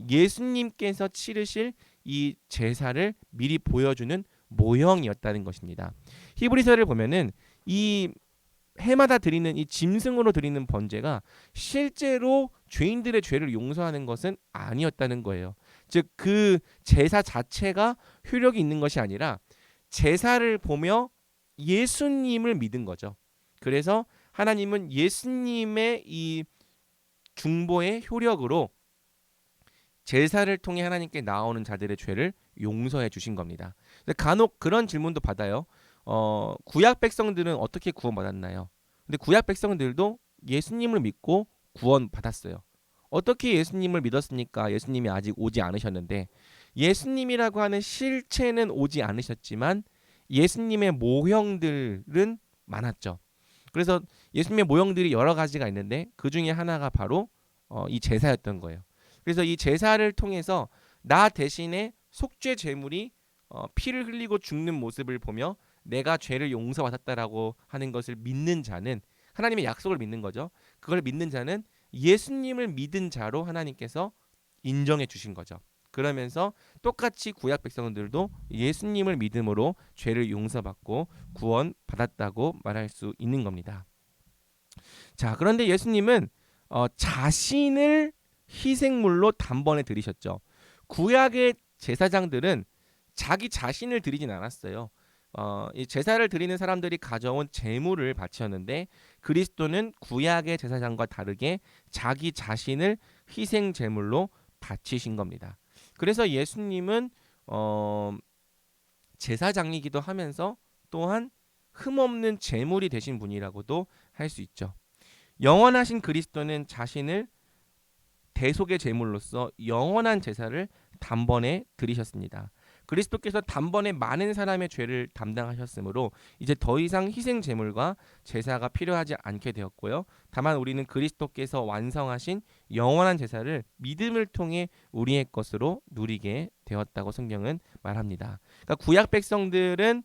[SPEAKER 1] 예수님께서 치르실 이 제사를 미리 보여주는 모형이었다는 것입니다. 히브리서를 보면은 이 해마다 드리는 이 짐승으로 드리는 번제가 실제로 죄인들의 죄를 용서하는 것은 아니었다는 거예요. 즉 그 제사 자체가 효력이 있는 것이 아니라 제사를 보며 예수님을 믿은 거죠. 그래서 하나님은 예수님의 이 중보의 효력으로 제사를 통해 하나님께 나오는 자들의 죄를 용서해 주신 겁니다. 간혹 그런 질문도 받아요. 구약 백성들은 어떻게 구원받았나요? 근데 구약 백성들도 예수님을 믿고 구원받았어요. 어떻게 예수님을 믿었습니까? 예수님이 아직 오지 않으셨는데 예수님이라고 하는 실체는 오지 않으셨지만 예수님의 모형들은 많았죠. 그래서 예수님의 모형들이 여러 가지가 있는데 그 중에 하나가 바로 이 제사였던 거예요. 그래서 이 제사를 통해서 나 대신에 속죄 제물이 피를 흘리고 죽는 모습을 보며 내가 죄를 용서받았다라고 하는 것을 믿는 자는 하나님의 약속을 믿는 거죠. 그걸 믿는 자는 예수님을 믿은 자로 하나님께서 인정해 주신 거죠. 그러면서 똑같이 구약 백성들도 예수님을 믿음으로 죄를 용서받고 구원받았다고 말할 수 있는 겁니다. 자, 그런데 예수님은 자신을 희생물로 단번에 드리셨죠. 구약의 제사장들은 자기 자신을 드리진 않았어요. 이 제사를 드리는 사람들이 가져온 제물을 바치었는데 그리스도는 구약의 제사장과 다르게 자기 자신을 희생 제물로 바치신 겁니다. 그래서 예수님은 제사장이기도 하면서 또한 흠없는 제물이 되신 분이라고도 할 수 있죠. 영원하신 그리스도는 자신을 대속의 제물로서 영원한 제사를 단번에 드리셨습니다. 그리스도께서 단번에 많은 사람의 죄를 담당하셨으므로 이제 더 이상 희생 제물과 제사가 필요하지 않게 되었고요. 다만 우리는 그리스도께서 완성하신 영원한 제사를 믿음을 통해 우리의 것으로 누리게 되었다고 성경은 말합니다. 그러니까 구약 백성들은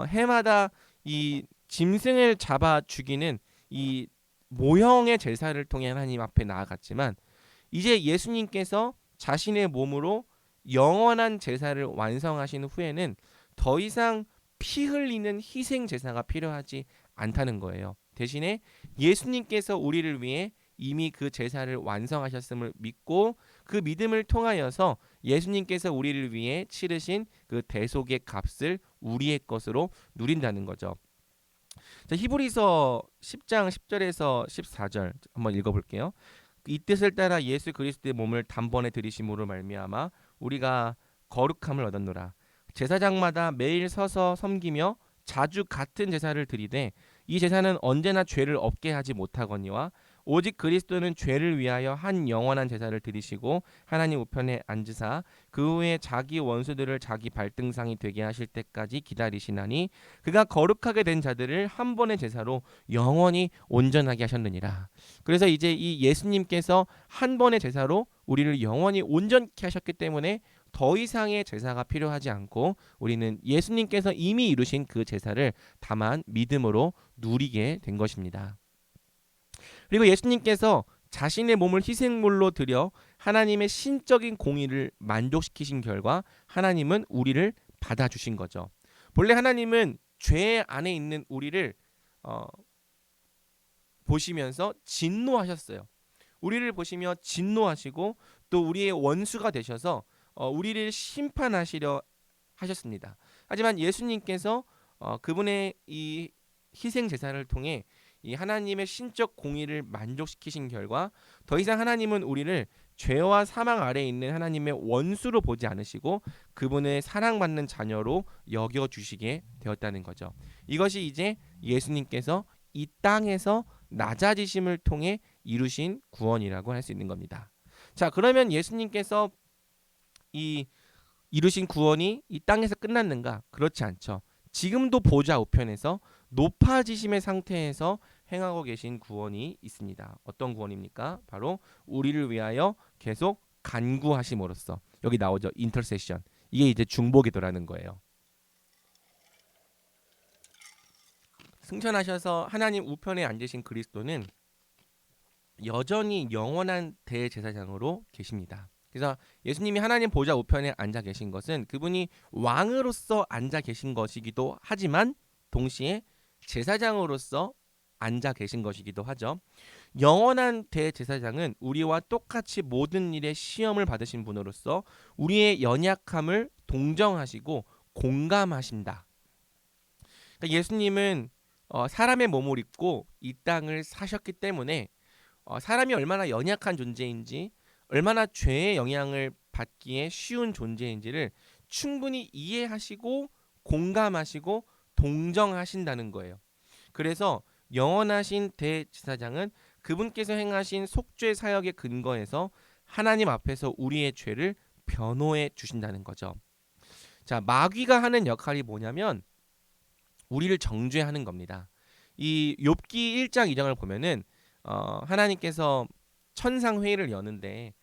[SPEAKER 1] 해마다 이 짐승을 잡아 죽이는 이 모형의 제사를 통해 하나님 앞에 나아갔지만 이제 예수님께서 자신의 몸으로 영원한 제사를 완성하신 후에는 더 이상 피 흘리는 희생 제사가 필요하지 않다는 거예요. 대신에 예수님께서 우리를 위해 이미 그 제사를 완성하셨음을 믿고 그 믿음을 통하여서 예수님께서 우리를 위해 치르신 그 대속의 값을 우리의 것으로 누린다는 거죠. 자, 히브리서 10장 10절에서 14절 한번 읽어볼게요. 이 뜻을 따라 예수 그리스도의 몸을 단번에 들이심으로 말미암아 우리가 거룩함을 얻었노라. 제사장마다 매일 서서 섬기며 자주 같은 제사를 드리되 이 제사는 언제나 죄를 없게 하지 못하거니와 오직 그리스도는 죄를 위하여 한 영원한 제사를 드리시고 하나님 우편에 앉으사 그 후에 자기 원수들을 자기 발등상이 되게 하실 때까지 기다리시나니 그가 거룩하게 된 자들을 한 번의 제사로 영원히 온전하게 하셨느니라. 그래서 이제 이 예수님께서 한 번의 제사로 우리를 영원히 온전케 하셨기 때문에 더 이상의 제사가 필요하지 않고 우리는 예수님께서 이미 이루신 그 제사를 다만 믿음으로 누리게 된 것입니다. 그리고 예수님께서 자신의 몸을 희생물로 드려 하나님의 신적인 공의를 만족시키신 결과 하나님은 우리를 받아주신 거죠. 본래 하나님은 죄 안에 있는 우리를 보시면서 진노하셨어요. 우리를 보시며 진노하시고 또 우리의 원수가 되셔서 우리를 심판하시려 하셨습니다. 하지만 예수님께서 그분의 이 희생 제사를 통해 이 하나님의 신적 공의를 만족시키신 결과 더 이상 하나님은 우리를 죄와 사망 아래에 있는 하나님의 원수로 보지 않으시고 그분의 사랑받는 자녀로 여겨주시게 되었다는 거죠. 이것이 이제 예수님께서 이 땅에서 낮아지심을 통해 이루신 구원이라고 할 수 있는 겁니다. 자, 그러면 예수님께서 이 이루신 구원이 이 땅에서 끝났는가? 그렇지 않죠. 지금도 보좌 우편에서 높아지심의 상태에서 행하고 계신 구원이 있습니다. 어떤 구원입니까? 바로 우리를 위하여 계속 간구하심으로써 여기 나오죠. 인터세션. 이게 이제 중보기도라는 거예요. 승천하셔서 하나님 우편에 앉으신 그리스도는 여전히 영원한 대제사장으로 계십니다. 그래서 예수님이 하나님 보좌 우편에 앉아 계신 것은 그분이 왕으로서 앉아 계신 것이기도 하지만 동시에 제사장으로서 앉아 계신 것이기도 하죠. 영원한 대제사장은 우리와 똑같이 모든 일에 시험을 받으신 분으로서 우리의 연약함을 동정하시고 공감하신다. 그러니까 예수님은 사람의 몸을 입고 이 땅을 사셨기 때문에 사람이 얼마나 연약한 존재인지 얼마나 죄의 영향을 받기에 쉬운 존재인지를 충분히 이해하시고 공감하시고 동정하신다는 거예요. 그래서 영원하신 대제사장은 그분께서 행하신 속죄 사역의 근거에서 하나님 앞에서 우리의 죄를 변호해 주신다는 거죠. 자, 마귀가 하는 역할이 뭐냐면 우리를 정죄하는 겁니다. 이 욥기 1장 2장을 보면은 하나님께서 천상 회의를 여는데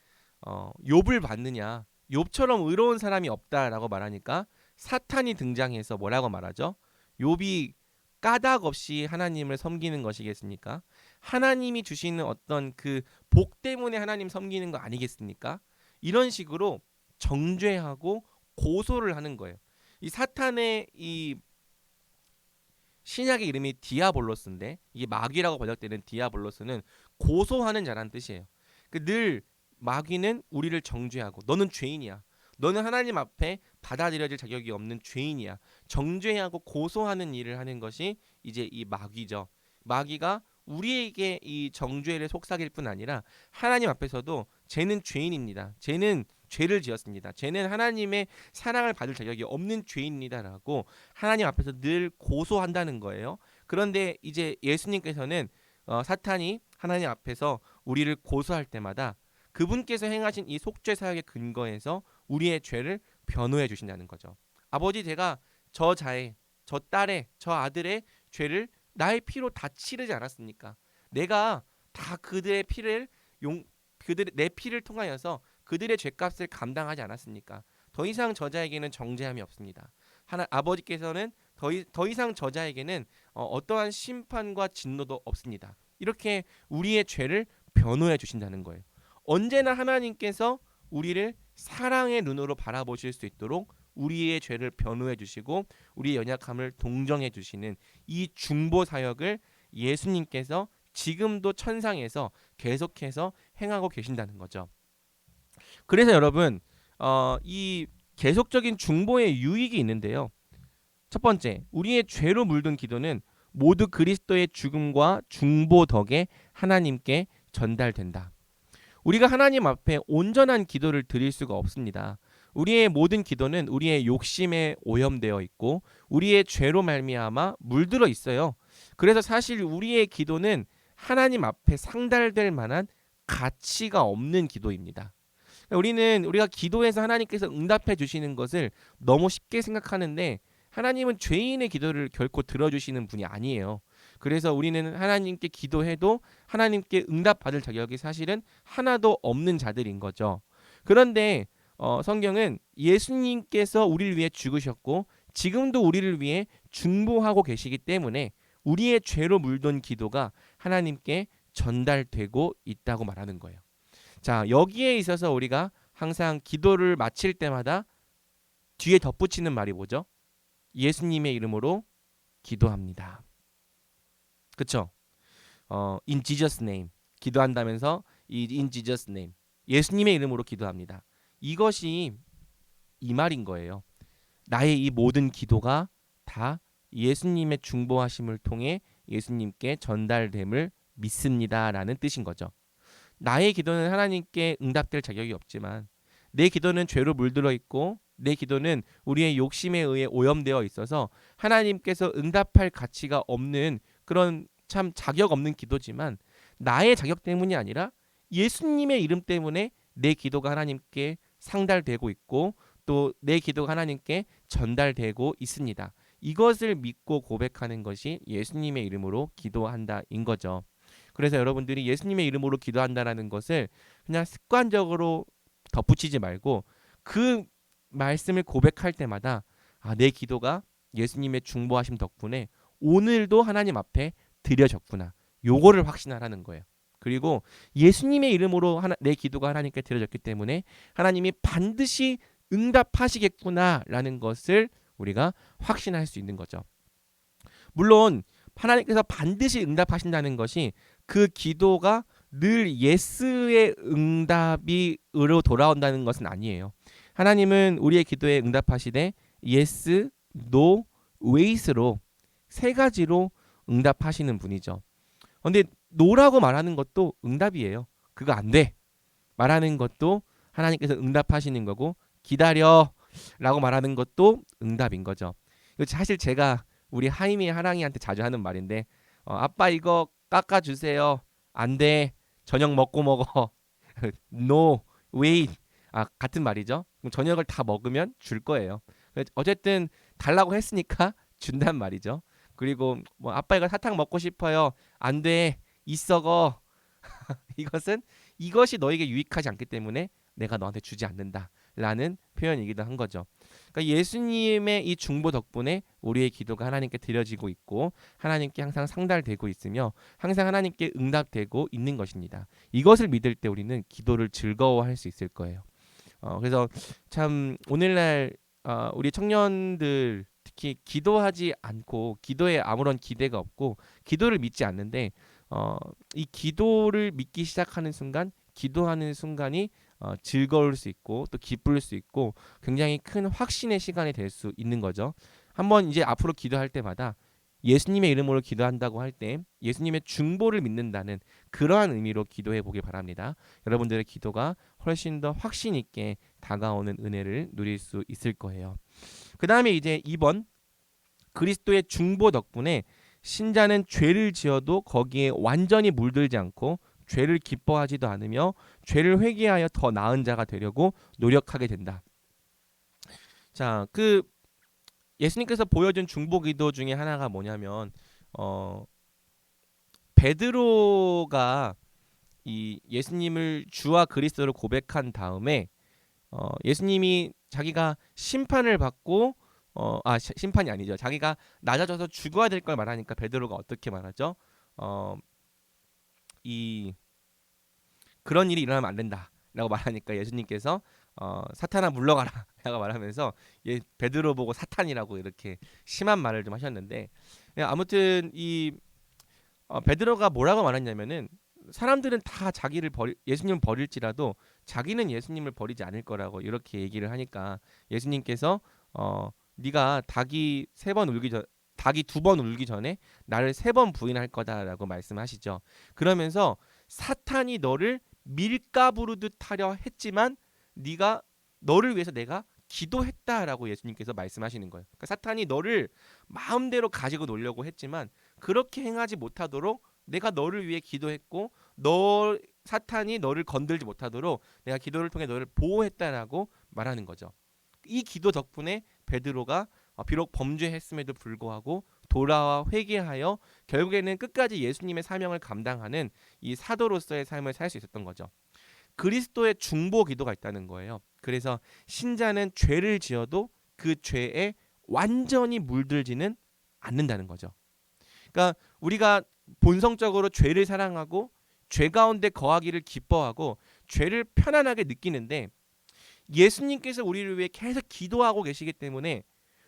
[SPEAKER 1] 욥을 받느냐? 욥처럼 의로운 사람이 없다라고 말하니까 사탄이 등장해서 뭐라고 말하죠? 욥이 까닭 없이 하나님을 섬기는 것이겠습니까? 하나님이 주시는 어떤 그 복 때문에 하나님 섬기는 거 아니겠습니까? 이런 식으로 정죄하고 고소를 하는 거예요. 이 사탄의 이 신약의 이름이 디아볼로스인데 이게 마귀라고 번역되는 디아볼로스는 고소하는 자란 뜻이에요. 늘 마귀는 우리를 정죄하고 너는 죄인이야. 너는 하나님 앞에 받아들여질 자격이 없는 죄인이야. 정죄하고 고소하는 일을 하는 것이 이제 이 마귀죠. 마귀가 우리에게 이 정죄를 속삭일 뿐 아니라 하나님 앞에서도 쟤는 죄인입니다. 쟤는 죄를 지었습니다. 쟤는 하나님의 사랑을 받을 자격이 없는 죄인입니다라고 하나님 앞에서 늘 고소한다는 거예요. 그런데 이제 예수님께서는 사탄이 하나님 앞에서 우리를 고소할 때마다 그분께서 행하신 이 속죄 사역의 근거에서 우리의 죄를 변호해 주신다는 거죠. 아버지, 제가 저 자의, 저 딸의, 저 아들의 죄를 나의 피로 다 치르지 않았습니까? 내가 다 그들의 피를 그들의 내 피를 통하여서 그들의 죄값을 감당하지 않았습니까? 더 이상 저자에게는 정죄함이 없습니다. 아버지께서는 더 이상 저자에게는 어떠한 심판과 진노도 없습니다. 이렇게 우리의 죄를 변호해 주신다는 거예요. 언제나 하나님께서 우리를 사랑의 눈으로 바라보실 수 있도록 우리의 죄를 변호해 주시고 우리의 연약함을 동정해 주시는 이 중보 사역을 예수님께서 지금도 천상에서 계속해서 행하고 계신다는 거죠. 그래서 여러분, 이 계속적인 중보의 유익이 있는데요. 첫 번째, 우리의 죄로 물든 기도는 모두 그리스도의 죽음과 중보 덕에 하나님께 전달된다. 우리가 하나님 앞에 온전한 기도를 드릴 수가 없습니다. 우리의 모든 기도는 우리의 욕심에 오염되어 있고 우리의 죄로 말미암아 물들어 있어요. 그래서 사실 우리의 기도는 하나님 앞에 상달될 만한 가치가 없는 기도입니다. 우리가 기도해서 하나님께서 응답해 주시는 것을 너무 쉽게 생각하는데 하나님은 죄인의 기도를 결코 들어주시는 분이 아니에요. 그래서 우리는 하나님께 기도해도 하나님께 응답받을 자격이 사실은 하나도 없는 자들인 거죠. 그런데 성경은 예수님께서 우리를 위해 죽으셨고 지금도 우리를 위해 중보하고 계시기 때문에 우리의 죄로 물든 기도가 하나님께 전달되고 있다고 말하는 거예요. 자, 여기에 있어서 우리가 항상 기도를 마칠 때마다 뒤에 덧붙이는 말이 뭐죠? 예수님의 이름으로 기도합니다. 그쵸? In Jesus name. 기도한다면서 in Jesus name. 예수님의 이름으로 기도합니다. 이것이 이 말인 거예요. 나의 이 모든 기도가 다 예수님의 중보하심을 통해 예수님께 전달됨을 믿습니다라는 뜻인 거죠. 나의 기도는 하나님께 응답될 자격이 없지만 내 기도는 죄로 물들어 있고 내 기도는 우리의 욕심에 의해 오염되어 있어서 하나님께서 응답할 가치가 없는 그런 참 자격 없는 기도지만 나의 자격 때문이 아니라 예수님의 이름 때문에 내 기도가 하나님께 상달되고 있고 또 내 기도가 하나님께 전달되고 있습니다. 이것을 믿고 고백하는 것이 예수님의 이름으로 기도한다인 거죠. 그래서 여러분들이 예수님의 이름으로 기도한다라는 것을 그냥 습관적으로 덧붙이지 말고 그 말씀을 고백할 때마다 내 기도가 예수님의 중보하심 덕분에 오늘도 하나님 앞에 드려졌구나. 요거를 확신하라는 거예요. 그리고 예수님의 이름으로 내 기도가 하나님께 드려졌기 때문에 하나님이 반드시 응답하시겠구나라는 것을 우리가 확신할 수 있는 거죠. 물론 하나님께서 반드시 응답하신다는 것이 그 기도가 늘 예스의 응답이로 돌아온다는 것은 아니에요. 하나님은 우리의 기도에 응답하시되 yes, no, wait로 세 가지로 응답하시는 분이죠. 그런데 no라고 말하는 것도 응답이에요. 그거 안 돼 말하는 것도 하나님께서 응답하시는 거고 기다려 라고 말하는 것도 응답인 거죠. 사실 제가 우리 하임이 하랑이한테 자주 하는 말인데 아빠 이거 깎아주세요. 안 돼. 저녁 먹고 먹어. no, wait. 같은 말이죠. 그럼 저녁을 다 먹으면 줄 거예요. 어쨌든 달라고 했으니까 준단 말이죠. 그리고 뭐 아빠 이거 사탕 먹고 싶어요. 안 돼. 이썩어. 이것이 너에게 유익하지 않기 때문에 내가 너한테 주지 않는다. 라는 표현이기도 한 거죠. 그러니까 예수님의 이 중보 덕분에 우리의 기도가 하나님께 드려지고 있고 하나님께 항상 상달되고 있으며 항상 하나님께 응답되고 있는 것입니다. 이것을 믿을 때 우리는 기도를 즐거워할 수 있을 거예요. 그래서 참 오늘날 우리 청년들 특히 기도하지 않고 기도에 아무런 기대가 없고 기도를 믿지 않는데 이 기도를 믿기 시작하는 순간 기도하는 순간이 즐거울 수 있고 또 기쁠 수 있고 굉장히 큰 확신의 시간이 될 수 있는 거죠. 한번 이제 앞으로 기도할 때마다 예수님의 이름으로 기도한다고 할 때 예수님의 중보를 믿는다는 그러한 의미로 기도해 보길 바랍니다. 여러분들의 기도가 훨씬 더 확신 있게 다가오는 은혜를 누릴 수 있을 거예요. 그 다음에 이제 2번 그리스도의 중보 덕분에 신자는 죄를 지어도 거기에 완전히 물들지 않고 죄를 기뻐하지도 않으며 죄를 회개하여 더 나은 자가 되려고 노력하게 된다. 자, 그 예수님께서 보여준 중보 기도 중에 하나가 뭐냐면 어 베드로가 이 예수님을 주와 그리스도를 고백한 다음에 예수님이 자기가 심판을 받고 심판이 아니죠. 자기가 낮아져서 죽어야 될 걸 말하니까 베드로가 어떻게 말하죠? 어, 이 그런 일이 일어나면 안 된다라고 말하니까 예수님께서 사탄아 물러가라 라고 말하면서 베드로 보고 사탄이라고 이렇게 심한 말을 좀 하셨는데 아무튼 이 베드로가 뭐라고 말했냐면은 사람들은 다 예수님을 버릴지라도 자기는 예수님을 버리지 않을 거라고 이렇게 얘기를 하니까 예수님께서 네가 닭이 두 번 울기 전에 나를 세 번 부인할 거다라고 말씀하시죠. 그러면서 사탄이 너를 밀가부르듯 하려 했지만 네가 너를 위해서 내가 기도했다라고 예수님께서 말씀하시는 거예요. 그러니까 사탄이 너를 마음대로 가지고 놀려고 했지만 그렇게 행하지 못하도록 내가 너를 위해 기도했고 사탄이 너를 건들지 못하도록 내가 기도를 통해 너를 보호했다라고 말하는 거죠. 이 기도 덕분에 베드로가 비록 범죄했음에도 불구하고 돌아와 회개하여 결국에는 끝까지 예수님의 사명을 감당하는 이 사도로서의 삶을 살 수 있었던 거죠. 그리스도의 중보 기도가 있다는 거예요. 그래서 신자는 죄를 지어도 그 죄에 완전히 물들지는 않는다는 거죠. 그러니까 우리가 본성적으로 죄를 사랑하고 죄 가운데 거하기를 기뻐하고 죄를 편안하게 느끼는데 예수님께서 우리를 위해 계속 기도하고 계시기 때문에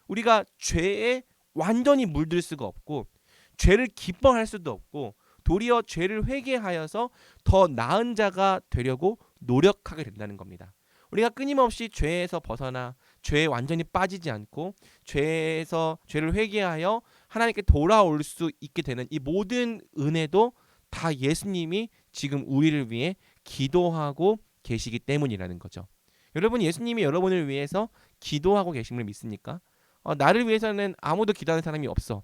[SPEAKER 1] 우리가 죄에 완전히 물들 수가 없고 죄를 기뻐할 수도 없고 도리어 죄를 회개하여서 더 나은 자가 되려고 노력하게 된다는 겁니다. 우리가 끊임없이 죄에서 벗어나 죄에 완전히 빠지지 않고 죄를 회개하여 하나님께 돌아올 수 있게 되는 이 모든 은혜도 다 예수님이 지금 우리를 위해 기도하고 계시기 때문이라는 거죠. 여러분 예수님이 여러분을 위해서 기도하고 계심을 믿습니까? 나를 위해서는 아무도 기도하는 사람이 없어.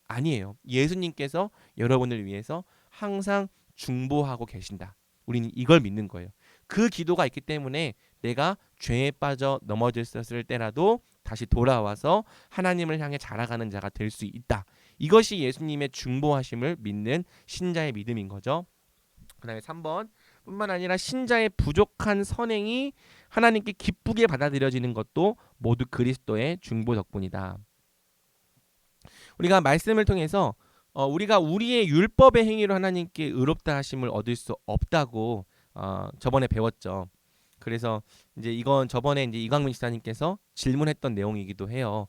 [SPEAKER 1] 아니에요. 예수님께서 여러분을 위해서 항상 중보하고 계신다. 우리는 이걸 믿는 거예요. 그 기도가 있기 때문에 내가 죄에 빠져 넘어졌을 때라도 다시 돌아와서 하나님을 향해 자라가는 자가 될 수 있다. 이것이 예수님의 중보하심을 믿는 신자의 믿음인 거죠. 그다음에 3번 뿐만 아니라 신자의 부족한 선행이 하나님께 기쁘게 받아들여지는 것도 모두 그리스도의 중보 덕분이다. 우리가 말씀을 통해서 우리가 우리의 율법의 행위로 하나님께 의롭다 하심을 얻을 수 없다고 저번에 배웠죠. 그래서 이제 이건 저번에 이제 이광민 지사님께서 질문했던 내용이기도 해요.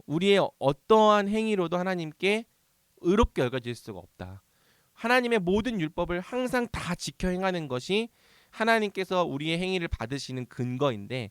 [SPEAKER 1] 우리의 어떠한 행위로도 하나님께 의롭게 여겨질 수가 없다. 하나님의 모든 율법을 항상 다 지켜 행하는 것이 하나님께서 우리의 행위를 받으시는 근거인데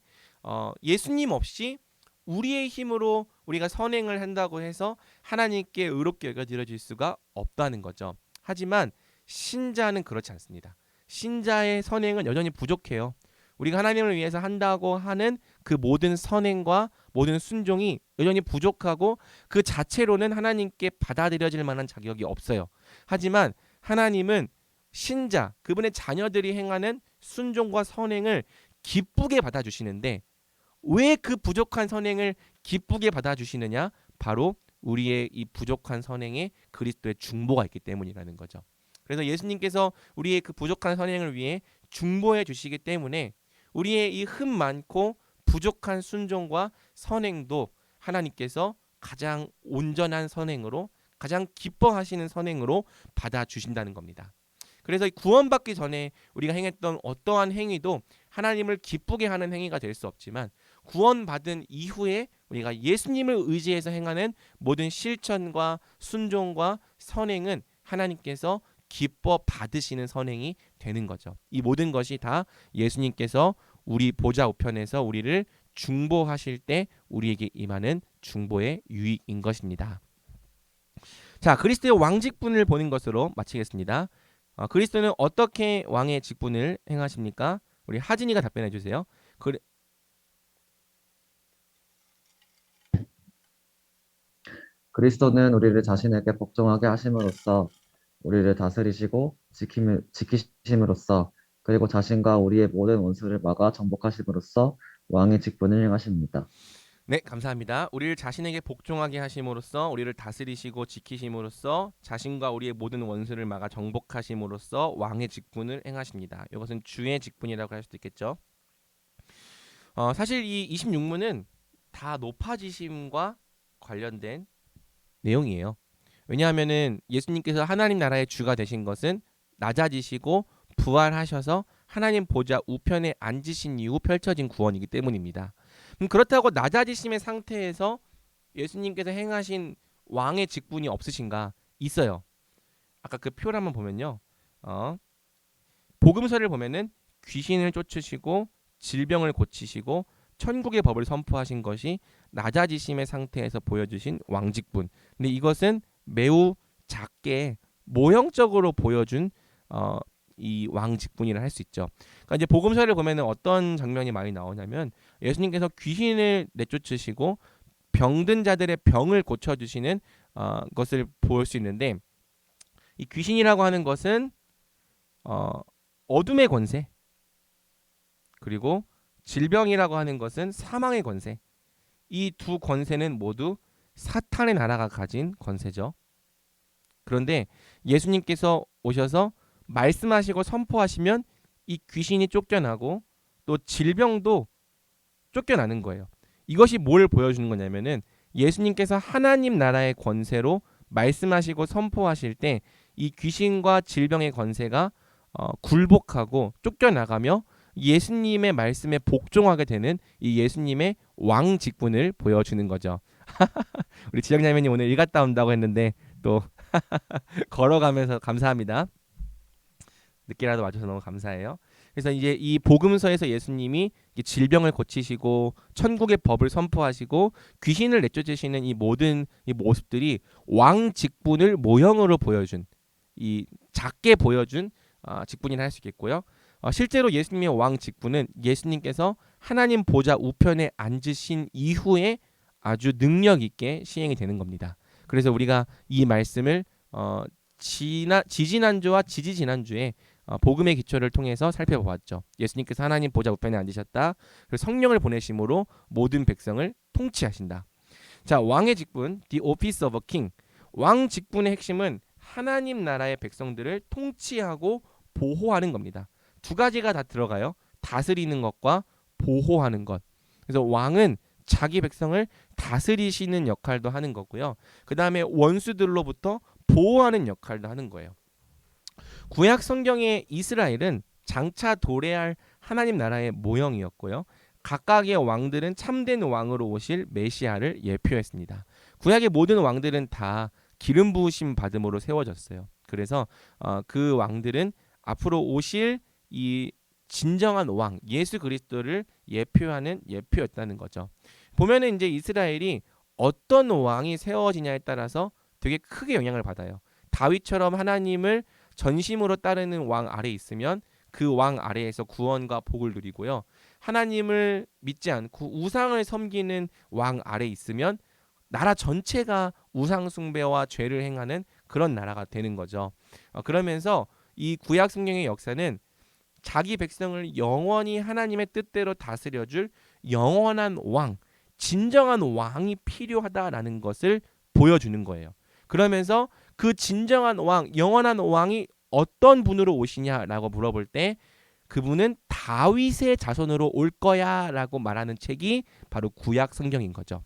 [SPEAKER 1] 예수님 없이 우리의 힘으로 우리가 선행을 한다고 해서 하나님께 의롭게 여겨질 수가 없다는 거죠. 하지만 신자는 그렇지 않습니다. 신자의 선행은 여전히 부족해요. 우리가 하나님을 위해서 한다고 하는 그 모든 선행과 모든 순종이 여전히 부족하고 그 자체로는 하나님께 받아들여질 만한 자격이 없어요. 하지만 하나님은 신자, 그분의 자녀들이 행하는 순종과 선행을 기쁘게 받아주시는데 왜 그 부족한 선행을 기쁘게 받아주시느냐? 바로 우리의 이 부족한 선행에 그리스도의 중보가 있기 때문이라는 거죠. 그래서 예수님께서 우리의 그 부족한 선행을 위해 중보해 주시기 때문에 우리의 이 흠 많고 부족한 순종과 선행도 하나님께서 가장 온전한 선행으로 가장 기뻐하시는 선행으로 받아주신다는 겁니다. 그래서 구원받기 전에 우리가 행했던 어떠한 행위도 하나님을 기쁘게 하는 행위가 될 수 없지만 구원받은 이후에 우리가 예수님을 의지해서 행하는 모든 실천과 순종과 선행은 하나님께서 기뻐 받으시는 선행이 되는 거죠. 이 모든 것이 다 예수님께서 우리 보좌 우편에서 우리를 중보하실 때 우리에게 임하는 중보의 유익인 것입니다. 자, 그리스도의 왕직분을 보는 것으로 마치겠습니다. 그리스도는 어떻게 왕의 직분을 행하십니까? 우리 하진이가 답변해 주세요.
[SPEAKER 4] 그리스도는 우리를 자신에게 복종하게 하심으로써 우리를 다스리시고 지키심으로써 그리고 자신과 우리의 모든 원수를 막아 정복하심으로써 왕의 직분을 행하십니다.
[SPEAKER 1] 네, 감사합니다. 우리를 자신에게 복종하게 하심으로써 우리를 다스리시고 지키심으로써 자신과 우리의 모든 원수를 막아 정복하심으로써 왕의 직분을 행하십니다. 이것은 주의 직분이라고 할 수도 있겠죠. 사실 이 26문은 다 높아지심과 관련된 내용이에요. 왜냐하면은 예수님께서 하나님 나라의 주가 되신 것은 낮아지시고 부활하셔서 하나님 보좌 우편에 앉으신 이후 펼쳐진 구원이기 때문입니다. 그렇다고 낮아지심의 상태에서 예수님께서 행하신 왕의 직분이 없으신가? 있어요. 아까 그 표를 한번 보면요. 복음서를 보면은 귀신을 쫓으시고 질병을 고치시고 천국의 법을 선포하신 것이 낮아지심의 상태에서 보여주신 왕직분. 근데 이것은 매우 작게 모형적으로 보여준 이 왕직분이라 할 수 있죠. 그러니까 이제 복음서를 보면은 어떤 장면이 많이 나오냐면 예수님께서 귀신을 내쫓으시고 병든 자들의 병을 고쳐주시는 것을 볼 수 있는데 이 귀신이라고 하는 것은 어둠의 권세 그리고 질병이라고 하는 것은 사망의 권세. 이 두 권세는 모두 사탄의 나라가 가진 권세죠. 그런데 예수님께서 오셔서 말씀하시고 선포하시면 이 귀신이 쫓겨나고 또 질병도 쫓겨나는 거예요. 이것이 뭘 보여주는 거냐면은 예수님께서 하나님 나라의 권세로 말씀하시고 선포하실 때 이 귀신과 질병의 권세가 굴복하고 쫓겨나가며 예수님의 말씀에 복종하게 되는 이 예수님의 왕 직분을 보여주는 거죠. 우리 지영자매님 오늘 일 갔다 온다고 했는데 또 걸어가면서 감사합니다. 늦게라도 와줘서 너무 감사해요. 그래서 이제 이 복음서에서 예수님이 질병을 고치시고 천국의 법을 선포하시고 귀신을 내쫓으시는 이 모든 이 모습들이 왕 직분을 모형으로 보여준 이 작게 보여준 직분이라 할 수 있겠고요. 실제로 예수님의 왕 직분은 예수님께서 하나님 보좌 우편에 앉으신 이후에 아주 능력 있게 시행이 되는 겁니다. 그래서 우리가 이 말씀을 지지난주와 지지지난주에 복음의 기초를 통해서 살펴보았죠. 예수님께서 하나님 보좌 우편에 앉으셨다. 그리고 성령을 보내심으로 모든 백성을 통치하신다. 자, 왕의 직분, the office of a king. 왕 직분의 핵심은 하나님 나라의 백성들을 통치하고 보호하는 겁니다. 두 가지가 다 들어가요. 다스리는 것과 보호하는 것. 그래서 왕은 자기 백성을 다스리시는 역할도 하는 거고요. 그 다음에 원수들로부터 보호하는 역할도 하는 거예요. 구약 성경의 이스라엘은 장차 도래할 하나님 나라의 모형이었고요. 각각의 왕들은 참된 왕으로 오실 메시아를 예표했습니다. 구약의 모든 왕들은 다 기름 부으심 받음으로 세워졌어요. 그래서 그 왕들은 앞으로 오실 이 진정한 왕 예수 그리스도를 예표하는 예표였다는 거죠. 보면은 이제 이스라엘이 어떤 왕이 세워지냐에 따라서 되게 크게 영향을 받아요. 다윗처럼 하나님을 전심으로 따르는 왕 아래 있으면 그 왕 아래에서 구원과 복을 누리고요. 하나님을 믿지 않고 우상을 섬기는 왕 아래 있으면 나라 전체가 우상 숭배와 죄를 행하는 그런 나라가 되는 거죠. 그러면서 이 구약 성경의 역사는 자기 백성을 영원히 하나님의 뜻대로 다스려줄 영원한 왕, 진정한 왕이 필요하다라는 것을 보여주는 거예요. 그러면서 그 진정한 왕, 영원한 왕이 어떤 분으로 오시냐라고 물어볼 때 그분은 다윗의 자손으로 올 거야라고 말하는 책이 바로 구약 성경인 거죠.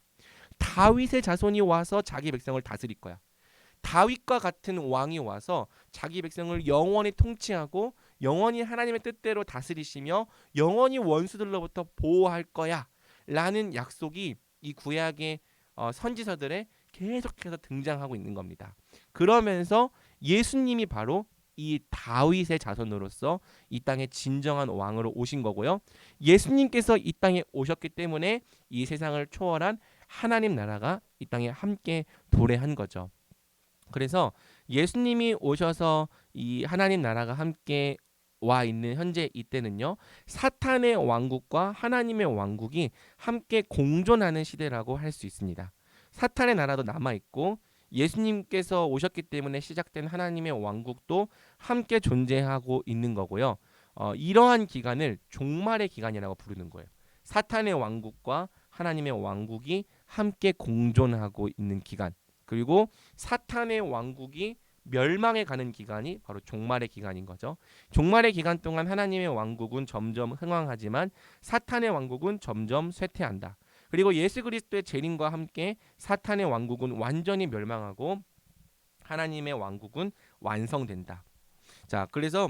[SPEAKER 1] 다윗의 자손이 와서 자기 백성을 다스릴 거야. 다윗과 같은 왕이 와서 자기 백성을 영원히 통치하고 영원히 하나님의 뜻대로 다스리시며 영원히 원수들로부터 보호할 거야 라는 약속이 이 구약의 선지서들에 계속해서 등장하고 있는 겁니다. 그러면서 예수님이 바로 이 다윗의 자손으로서 이 땅에 진정한 왕으로 오신 거고요. 예수님께서 이 땅에 오셨기 때문에 이 세상을 초월한 하나님 나라가 이 땅에 함께 도래한 거죠. 그래서 예수님이 오셔서 이 하나님 나라가 함께 와 있는 현재 이때는요. 사탄의 왕국과 하나님의 왕국이 함께 공존하는 시대라고 할 수 있습니다. 사탄의 나라도 남아 있고 예수님께서 오셨기 때문에 시작된 하나님의 왕국도 함께 존재하고 있는 거고요. 이러한 기간을 종말의 기간이라고 부르는 거예요. 사탄의 왕국과 하나님의 왕국이 함께 공존하고 있는 기간, 그리고 사탄의 왕국이 멸망해 가는 기간이 바로 종말의 기간인 거죠. 종말의 기간 동안 하나님의 왕국은 점점 흥왕하지만 사탄의 왕국은 점점 쇠퇴한다. 그리고 예수 그리스도의 재림과 함께 사탄의 왕국은 완전히 멸망하고 하나님의 왕국은 완성된다. 자, 그래서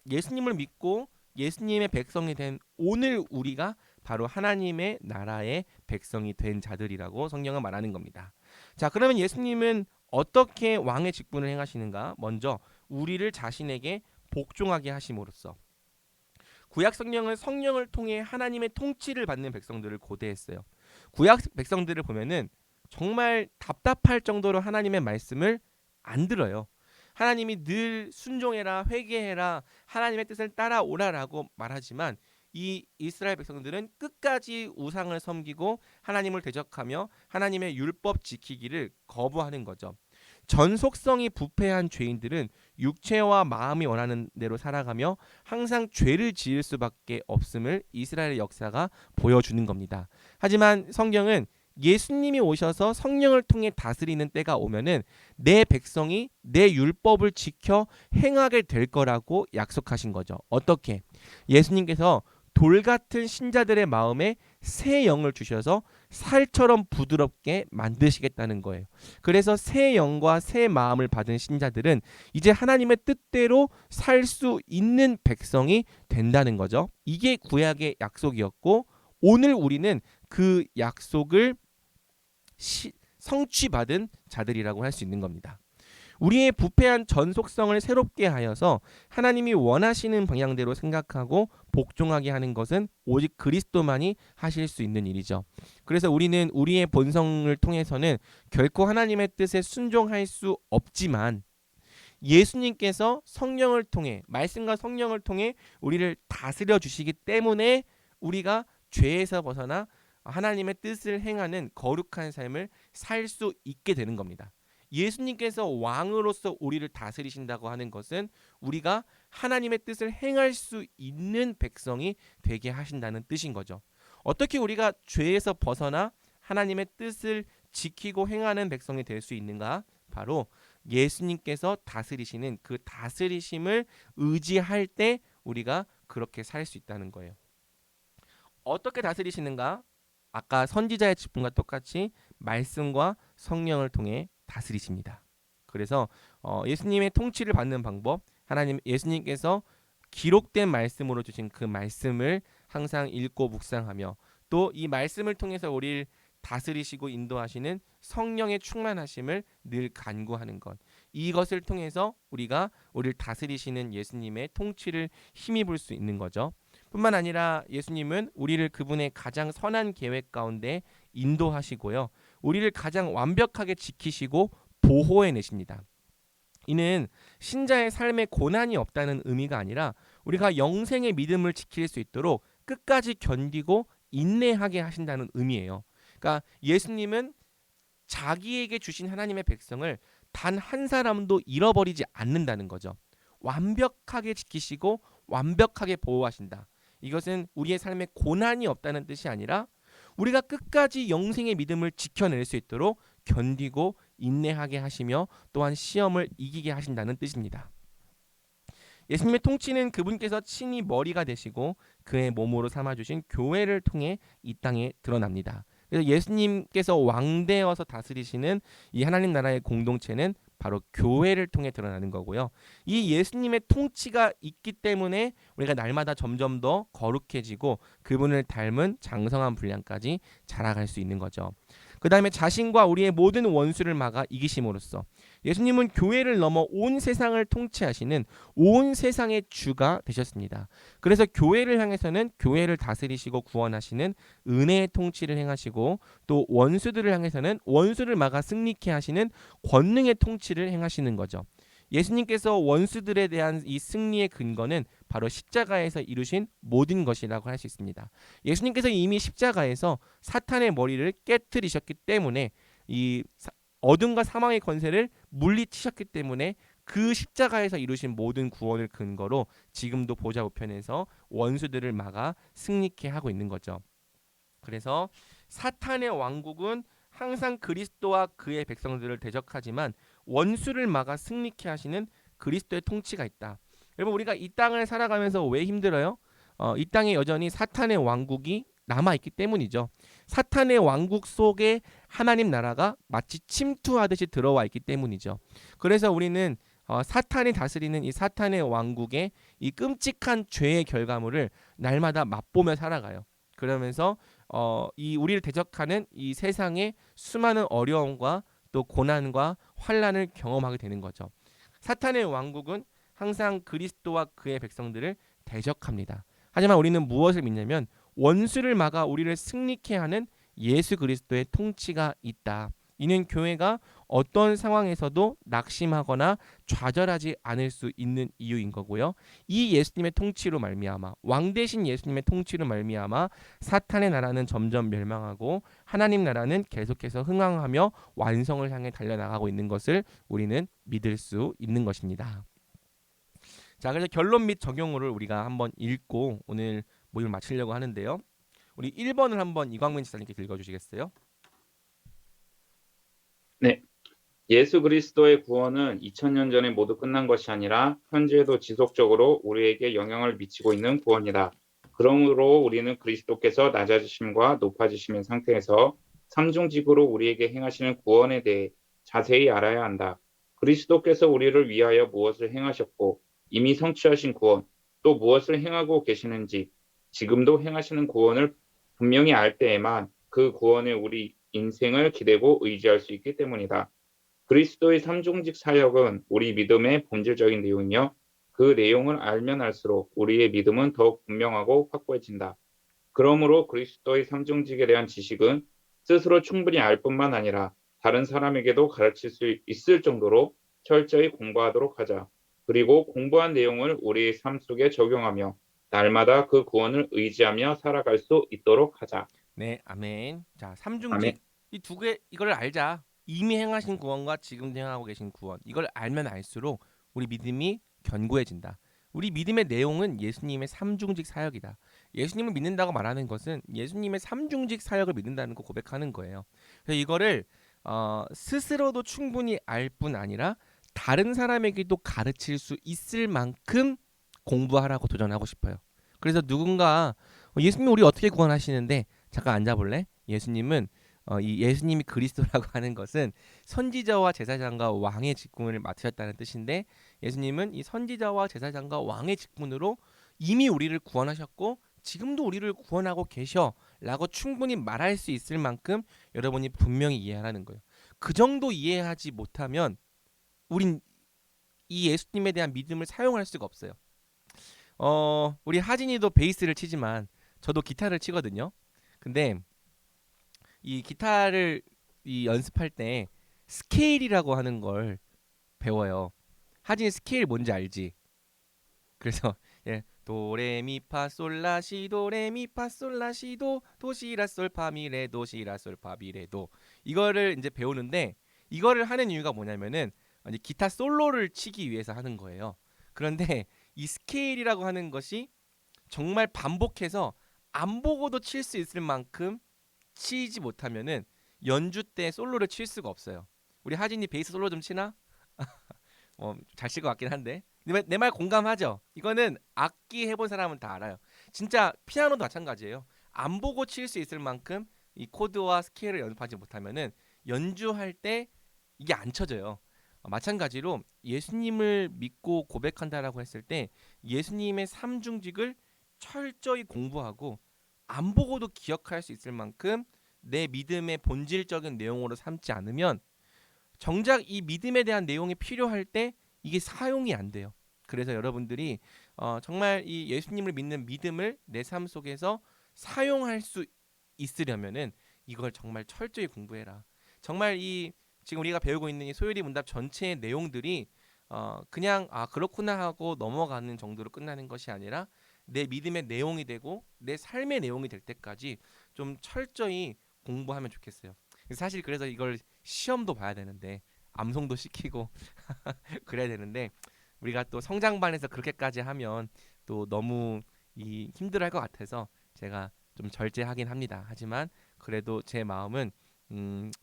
[SPEAKER 1] 예수님을 믿고 예수님의 백성이 된 오늘 우리가 바로 하나님의 나라의 백성이 된 자들이라고 성경은 말하는 겁니다. 자, 그러면 예수님은 어떻게 왕의 직분을 행하시는가? 먼저 우리를 자신에게 복종하게 하심으로써 구약 성경은 성령을 통해 하나님의 통치를 받는 백성들을 고대했어요. 구약 백성들을 보면은 정말 답답할 정도로 하나님의 말씀을 안 들어요. 하나님이 늘 순종해라, 회개해라, 하나님의 뜻을 따라오라라고 말하지만 이 이스라엘 백성들은 끝까지 우상을 섬기고 하나님을 대적하며 하나님의 율법 지키기를 거부하는 거죠. 전속성이 부패한 죄인들은 육체와 마음이 원하는 대로 살아가며 항상 죄를 지을 수밖에 없음을 이스라엘의 역사가 보여주는 겁니다. 하지만 성경은 예수님이 오셔서 성령을 통해 다스리는 때가 오면은 내 백성이 내 율법을 지켜 행하게 될 거라고 약속하신 거죠. 어떻게? 예수님께서 돌 같은 신자들의 마음에 새 영을 주셔서 살처럼 부드럽게 만드시겠다는 거예요. 그래서 새 영과 새 마음을 받은 신자들은 이제 하나님의 뜻대로 살 수 있는 백성이 된다는 거죠. 이게 구약의 약속이었고 오늘 우리는 그 약속을 성취받은 자들이라고 할 수 있는 겁니다. 우리의 부패한 전속성을 새롭게 하여서 하나님이 원하시는 방향대로 생각하고 복종하게 하는 것은 오직 그리스도만이 하실 수 있는 일이죠. 그래서 우리는 우리의 본성을 통해서는 결코 하나님의 뜻에 순종할 수 없지만 예수님께서 성령을 통해 말씀과 성령을 통해 우리를 다스려 주시기 때문에 우리가 죄에서 벗어나 하나님의 뜻을 행하는 거룩한 삶을 살 수 있게 되는 겁니다. 예수님께서 왕으로서 우리를 다스리신다고 하는 것은 우리가 하나님의 뜻을 행할 수 있는 백성이 되게 하신다는 뜻인 거죠. 어떻게 우리가 죄에서 벗어나 하나님의 뜻을 지키고 행하는 백성이 될 수 있는가? 바로 예수님께서 다스리시는 그 다스리심을 의지할 때 우리가 그렇게 살 수 있다는 거예요. 어떻게 다스리시는가? 아까 선지자의 직분과 똑같이 말씀과 성령을 통해 다스리십니다. 그래서 예수님의 통치를 받는 방법, 예수님께서 기록된 말씀으로 주신 그 말씀을 항상 읽고 묵상하며 또 이 말씀을 통해서 우리를 다스리시고 인도하시는 성령의 충만하심을 늘 간구하는 것. 이것을 통해서 우리가 우리를 다스리시는 예수님의 통치를 힘입을 수 있는 거죠. 뿐만 아니라 예수님은 우리를 그분의 가장 선한 계획 가운데 인도하시고요. 우리를 가장 완벽하게 지키시고 보호해 내십니다. 이는 신자의 삶에 고난이 없다는 의미가 아니라 우리가 영생의 믿음을 지킬 수 있도록 끝까지 견디고 인내하게 하신다는 의미예요. 그러니까 예수님은 자기에게 주신 하나님의 백성을 단 한 사람도 잃어버리지 않는다는 거죠. 완벽하게 지키시고 완벽하게 보호하신다. 이것은 우리의 삶에 고난이 없다는 뜻이 아니라 우리가 끝까지 영생의 믿음을 지켜낼 수 있도록 견디고 인내하게 하시며 또한 시험을 이기게 하신다는 뜻입니다. 예수님의 통치는 그분께서 친히 머리가 되시고 그의 몸으로 삼아주신 교회를 통해 이 땅에 드러납니다. 그래서 예수님께서 왕되어서 다스리시는 이 하나님 나라의 공동체는 바로 교회를 통해 드러나는 거고요. 이 예수님의 통치가 있기 때문에 우리가 날마다 점점 더 거룩해지고 그분을 닮은 장성한 분량까지 자라갈 수 있는 거죠. 그 다음에 자신과 우리의 모든 원수를 막아 이기심으로써 예수님은 교회를 넘어 온 세상을 통치하시는 온 세상의 주가 되셨습니다. 그래서 교회를 향해서는 교회를 다스리시고 구원하시는 은혜의 통치를 행하시고 또 원수들을 향해서는 원수를 막아 승리케 하시는 권능의 통치를 행하시는 거죠. 예수님께서 원수들에 대한 이 승리의 근거는 바로 십자가에서 이루신 모든 것이라고 할 수 있습니다. 예수님께서 이미 십자가에서 사탄의 머리를 깨트리셨기 때문에 이 어둠과 사망의 권세를 물리치셨기 때문에 그 십자가에서 이루신 모든 구원을 근거로 지금도 보좌 우편에서 원수들을 막아 승리케 하고 있는 거죠. 그래서 사탄의 왕국은 항상 그리스도와 그의 백성들을 대적하지만 원수를 막아 승리케 하시는 그리스도의 통치가 있다. 여러분 우리가 이 땅을 살아가면서 왜 힘들어요? 이 땅에 여전히 사탄의 왕국이 남아 있기 때문이죠. 사탄의 왕국 속에 하나님 나라가 마치 침투하듯이 들어와 있기 때문이죠. 그래서 우리는 사탄이 다스리는 이 사탄의 왕국의 이 끔찍한 죄의 결과물을 날마다 맛보며 살아가요. 그러면서 이 우리를 대적하는 이 세상의 수많은 어려움과 또 고난과 환난을 경험하게 되는 거죠. 사탄의 왕국은 항상 그리스도와 그의 백성들을 대적합니다. 하지만 우리는 무엇을 믿냐면 원수를 막아 우리를 승리케 하는 예수 그리스도의 통치가 있다. 이는 교회가 어떤 상황에서도 낙심하거나 좌절하지 않을 수 있는 이유인 거고요. 이 예수님의 통치로 말미암아 왕 대신 예수님의 통치로 말미암아 사탄의 나라는 점점 멸망하고 하나님 나라는 계속해서 흥왕하며 완성을 향해 달려나가고 있는 것을 우리는 믿을 수 있는 것입니다. 자, 그래서 결론 및 적용을 우리가 한번 읽고 오늘 모임을 마치려고 하는데요. 우리 1번을 한번 이광민 지사님께 읽어주시겠어요?
[SPEAKER 2] 네. 예수 그리스도의 구원은 2000년 전에 모두 끝난 것이 아니라 현재에도 지속적으로 우리에게 영향을 미치고 있는 구원이다. 그러므로 우리는 그리스도께서 낮아지심과 높아지심의 상태에서 삼중직으로 우리에게 행하시는 구원에 대해 자세히 알아야 한다. 그리스도께서 우리를 위하여 무엇을 행하셨고 이미 성취하신 구원, 또 무엇을 행하고 계시는지 지금도 행하시는 구원을 분명히 알 때에만 그 구원에 우리 인생을 기대고 의지할 수 있기 때문이다. 그리스도의 삼중직 사역은 우리 믿음의 본질적인 내용이며 그 내용을 알면 알수록 우리의 믿음은 더욱 분명하고 확고해진다. 그러므로 그리스도의 삼중직에 대한 지식은 스스로 충분히 알 뿐만 아니라 다른 사람에게도 가르칠 수 있을 정도로 철저히 공부하도록 하자. 그리고 공부한 내용을 우리의 삶 속에 적용하며 날마다 그 구원을 의지하며 살아갈 수 있도록 하자.
[SPEAKER 1] 네, 아멘. 자,
[SPEAKER 2] 아멘.
[SPEAKER 1] 삼중직 이 두 개 이걸 알자. 이미 행하신 구원과 지금 행하고 계신 구원 이걸 알면 알수록 우리 믿음이 견고해진다. 우리 믿음의 내용은 예수님의 삼중직 사역이다. 예수님을 믿는다고 말하는 것은 예수님의 삼중직 사역을 믿는다는 거 고백하는 거예요. 그래서 이거를 스스로도 충분히 알 뿐 아니라 다른 사람에게도 가르칠 수 있을 만큼 공부하라고 도전하고 싶어요. 그래서 누군가 예수님 우리 어떻게 구원하시는데 잠깐 앉아볼래? 예수님은 이 예수님이 그리스도라고 하는 것은 선지자와 제사장과 왕의 직분을 맡으셨다는 뜻인데 예수님은 이 선지자와 제사장과 왕의 직분으로 이미 우리를 구원하셨고 지금도 우리를 구원하고 계셔라고 충분히 말할 수 있을 만큼 여러분이 분명히 이해하라는 거예요. 그 정도 이해하지 못하면 우린 이 예수님에 대한 믿음을 사용할 수가 없어요. 우리 하진이도 베이스를 치지만 저도 기타를 치거든요. 근데 이 기타를 연습할 때 스케일이라고 하는 걸 배워요. 하진이 스케일 뭔지 알지? 그래서 예, 도레미파솔라시도 도시라솔파미레 도시라솔파미레도 이거를 이제 배우는데 이거를 하는 이유가 뭐냐면은 이제 기타 솔로를 치기 위해서 하는 거예요. 그런데 이 스케일이라고 하는 것이 정말 반복해서 안 보고도 칠 수 있을 만큼 치지 못하면은 연주 때 솔로를 칠 수가 없어요. 우리 하진이 베이스 솔로 좀 치나? 잘 칠 것 같긴 한데 내 말 공감하죠? 이거는 악기 해본 사람은 다 알아요. 진짜 피아노도 마찬가지예요. 안 보고 칠 수 있을 만큼 이 코드와 스케일을 연습하지 못하면은 연주할 때 이게 안 쳐져요. 마찬가지로 예수님을 믿고 고백한다라고 했을 때 예수님의 삼중직을 철저히 공부하고 안 보고도 기억할 수 있을 만큼 내 믿음의 본질적인 내용으로 삼지 않으면 정작 이 믿음에 대한 내용이 필요할 때 이게 사용이 안 돼요. 그래서 여러분들이 정말 이 예수님을 믿는 믿음을 내 삶 속에서 사용할 수 있으려면은 이걸 정말 철저히 공부해라. 정말 이 지금 우리가 배우고 있는 이 소요리 문답 전체의 내용들이 그냥 그렇구나 하고 넘어가는 정도로 끝나는 것이 아니라 내 믿음의 내용이 되고 내 삶의 내용이 될 때까지 좀 철저히 공부하면 좋겠어요. 사실 그래서 이걸 시험도 봐야 되는데 암송도 시키고 그래야 되는데 우리가 또 성장반에서 그렇게까지 하면 또 너무 힘들어할 것 같아서 제가 좀 절제하긴 합니다. 하지만 그래도 제 마음은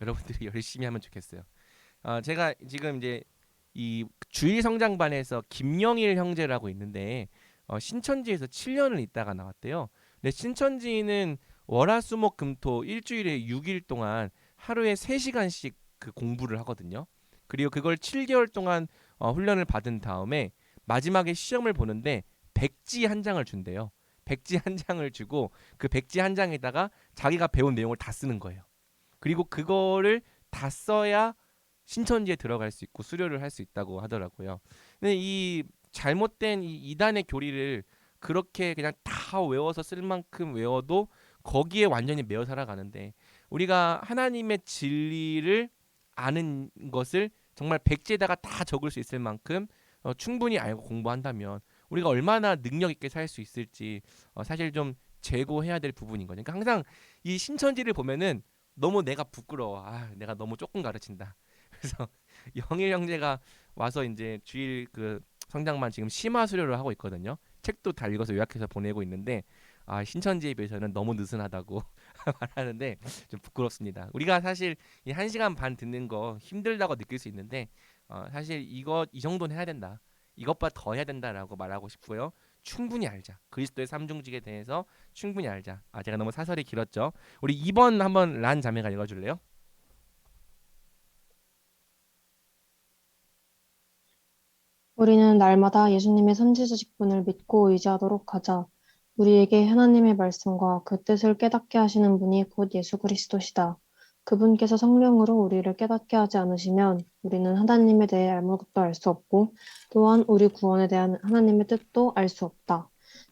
[SPEAKER 1] 여러분들이 열심히 하면 좋겠어요. 제가 지금 이제 이 주일 성장반에서 김영일 형제라고 있는데 신천지에서 7년을 있다가 나왔대요. 근데 신천지는 월화수목금토 일주일에 6일 동안 하루에 3시간씩 그 공부를 하거든요. 그리고 그걸 7개월 동안 훈련을 받은 다음에 마지막에 시험을 보는데 백지 한 장을 준대요. 백지 한 장을 주고 그 백지 한 장에다가 자기가 배운 내용을 다 쓰는 거예요. 그리고 그거를 다 써야 신천지에 들어갈 수 있고 수료를 할 수 있다고 하더라고요. 근데 이 잘못된 이 이단의 교리를 그렇게 그냥 다 외워서 쓸 만큼 외워도 거기에 완전히 매여 살아가는데, 우리가 하나님의 진리를 아는 것을 정말 백지에다가 다 적을 수 있을 만큼 충분히 알고 공부한다면 우리가 얼마나 능력 있게 살 수 있을지 사실 좀 재고해야 될 부분인 거죠. 그러니까 항상 이 신천지를 보면은 너무 내가 부끄러워. 내가 너무 조금 가르친다. 그래서 영일 형제가 와서 이제 주일 그 성장반 지금 심화 수료를 하고 있거든요. 책도 다 읽어서 요약해서 보내고 있는데 신천지에 비해서는 너무 느슨하다고 말하는데 좀 부끄럽습니다. 우리가 사실 이 1시간 반 듣는 거 힘들다고 느낄 수 있는데 사실 이 정도는 해야 된다. 이것보다 더 해야 된다라고 말하고 싶고요. 충분히 알자. 그리스도의 삼중직에 대해서 충분히 알자. 제가 너무 사설이 길었죠. 우리 2번 한번 란 자매가 읽어줄래요?
[SPEAKER 3] 우리는 날마다 예수님의 선지자 직분을 믿고 의지하도록 하자. 우리에게 하나님의 말씀과 그 뜻을 깨닫게 하시는 분이 곧 예수 그리스도시다. 그분께서 성령으로 우리를 깨닫게 하지 않으시면 우리는 하나님에 대해 아무것도 알 수 없고 또한 우리 구원에 대한 하나님의 뜻도 알 수 없다.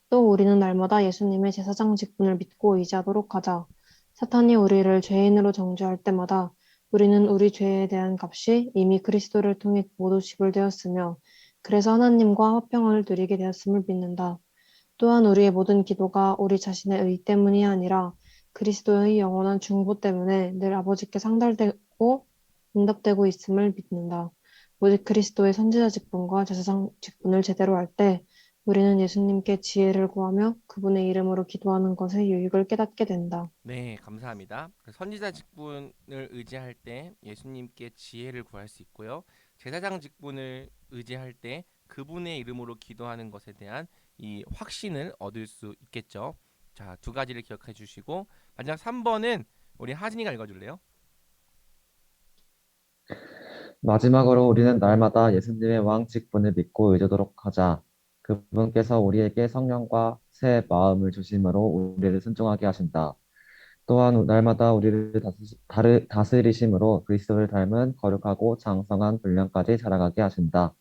[SPEAKER 3] 또 우리는 날마다 예수님의 제사장 직분을 믿고 의지하도록 하자. 사탄이 우리를 죄인으로 정죄할 때마다 우리는 우리 죄에 대한 값이 이미 그리스도를 통해 모두 지불되었으며 그래서 하나님과 화평을 누리게 되었음을 믿는다. 또한 우리의 모든 기도가 우리 자신의 의 때문이 아니라 그리스도의 영원한 중보 때문에 늘 아버지께 상달되고 응답되고 있음을 믿는다. 오직 그리스도의 선지자 직분과 제사장 직분을 제대로 할 때 우리는 예수님께 지혜를 구하며 그분의 이름으로 기도하는 것의 유익을 깨닫게 된다.
[SPEAKER 1] 네, 감사합니다. 선지자 직분을 의지할 때 예수님께 지혜를 구할 수 있고요. 제사장 직분을 의지할 때 그분의 이름으로 기도하는 것에 대한 이 확신을 얻을 수 있겠죠. 자, 두 가지를 기억해 주시고 마지막 3번은 우리 하진이가 읽어줄래요?
[SPEAKER 4] 마지막으로 우리는 날마다 예수님의 왕 직분을 믿고 의지하도록 하자. 그분께서 우리에게 성령과 새 마음을 주심으로 우리를 순종하게 하신다. 또한 날마다 우리를 다스리심으로 그리스도를 닮은 거룩하고 장성한 분량까지 자라가게 하신다.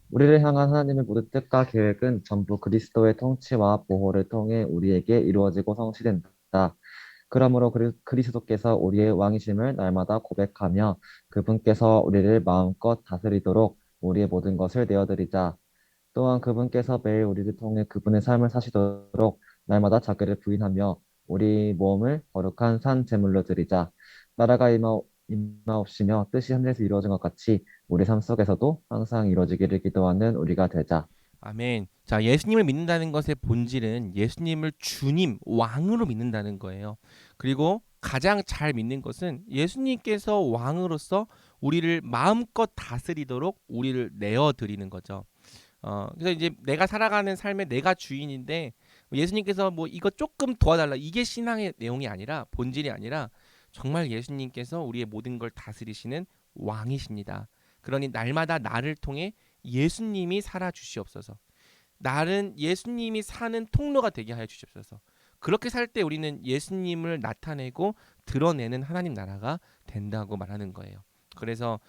[SPEAKER 4] 우리를 향한 하나님의 모든 뜻과 계획은 전부 그리스도의 통치와 보호를 통해 우리에게 이루어지고 성취된다. 그러므로 그리스도께서 우리의 왕이심을 날마다 고백하며 그분께서 우리를 마음껏 다스리도록 우리의 모든 것을 내어드리자. 또한 그분께서 매일 우리를 통해 그분의 삶을 사시도록 날마다 자기를 부인하며 우리 몸을 거룩한 산 제물로 드리자. 나라가 임하옵시며 뜻이 하늘에서 이루어진 것 같이 우리 삶 속에서도 항상 이루어지기를 기도하는 우리가 되자.
[SPEAKER 1] 아멘. 자, 예수님을 믿는다는 것의 본질은 예수님을 주님, 왕으로 믿는다는 거예요. 그리고 가장 잘 믿는 것은 예수님께서 왕으로서 우리를 마음껏 다스리도록 우리를 내어 드리는 거죠. 그래서 이제 내가 살아가는 삶의 내가 주인인데 예수님께서 뭐 이거 조금 도와달라, 이게 신앙의 내용이 아니라, 본질이 아니라 정말 예수님께서 우리의 모든 걸 다스리시는 왕이십니다. 그러니 날마다 나를 통해 예수님이 살아 주시옵소서. 나는 예수님이 사는 통로가 되게 하여 주시옵소서. 그렇게 살 때 우리는 예수님을 나타내고 드러내는 하나님 나라가 된다고 말하는 거예요. 그래서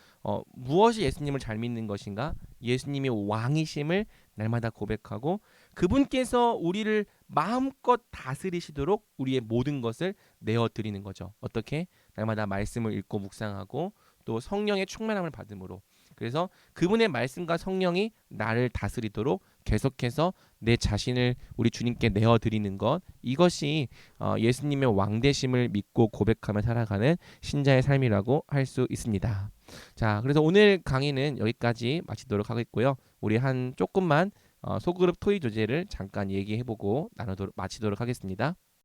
[SPEAKER 1] 무엇이 예수님을 잘 믿는 것인가? 예수님이 왕이심을 날마다 고백하고 그분께서 우리를 마음껏 다스리시도록 우리의 모든 것을 내어드리는 거죠. 어떻게? 날마다 말씀을 읽고 묵상하고 또 성령의 충만함을 받음으로. 그래서 그분의 말씀과 성령이 나를 다스리도록 계속해서 내 자신을 우리 주님께 내어드리는 것, 이것이 예수님의 왕되심을 믿고 고백하며 살아가는 신자의 삶이라고 할 수 있습니다. 자, 그래서 오늘 강의는 여기까지 마치도록 하겠고요. 우리 한 조금만 소그룹 토의 조제를 잠깐 얘기해보고 마치도록 하겠습니다.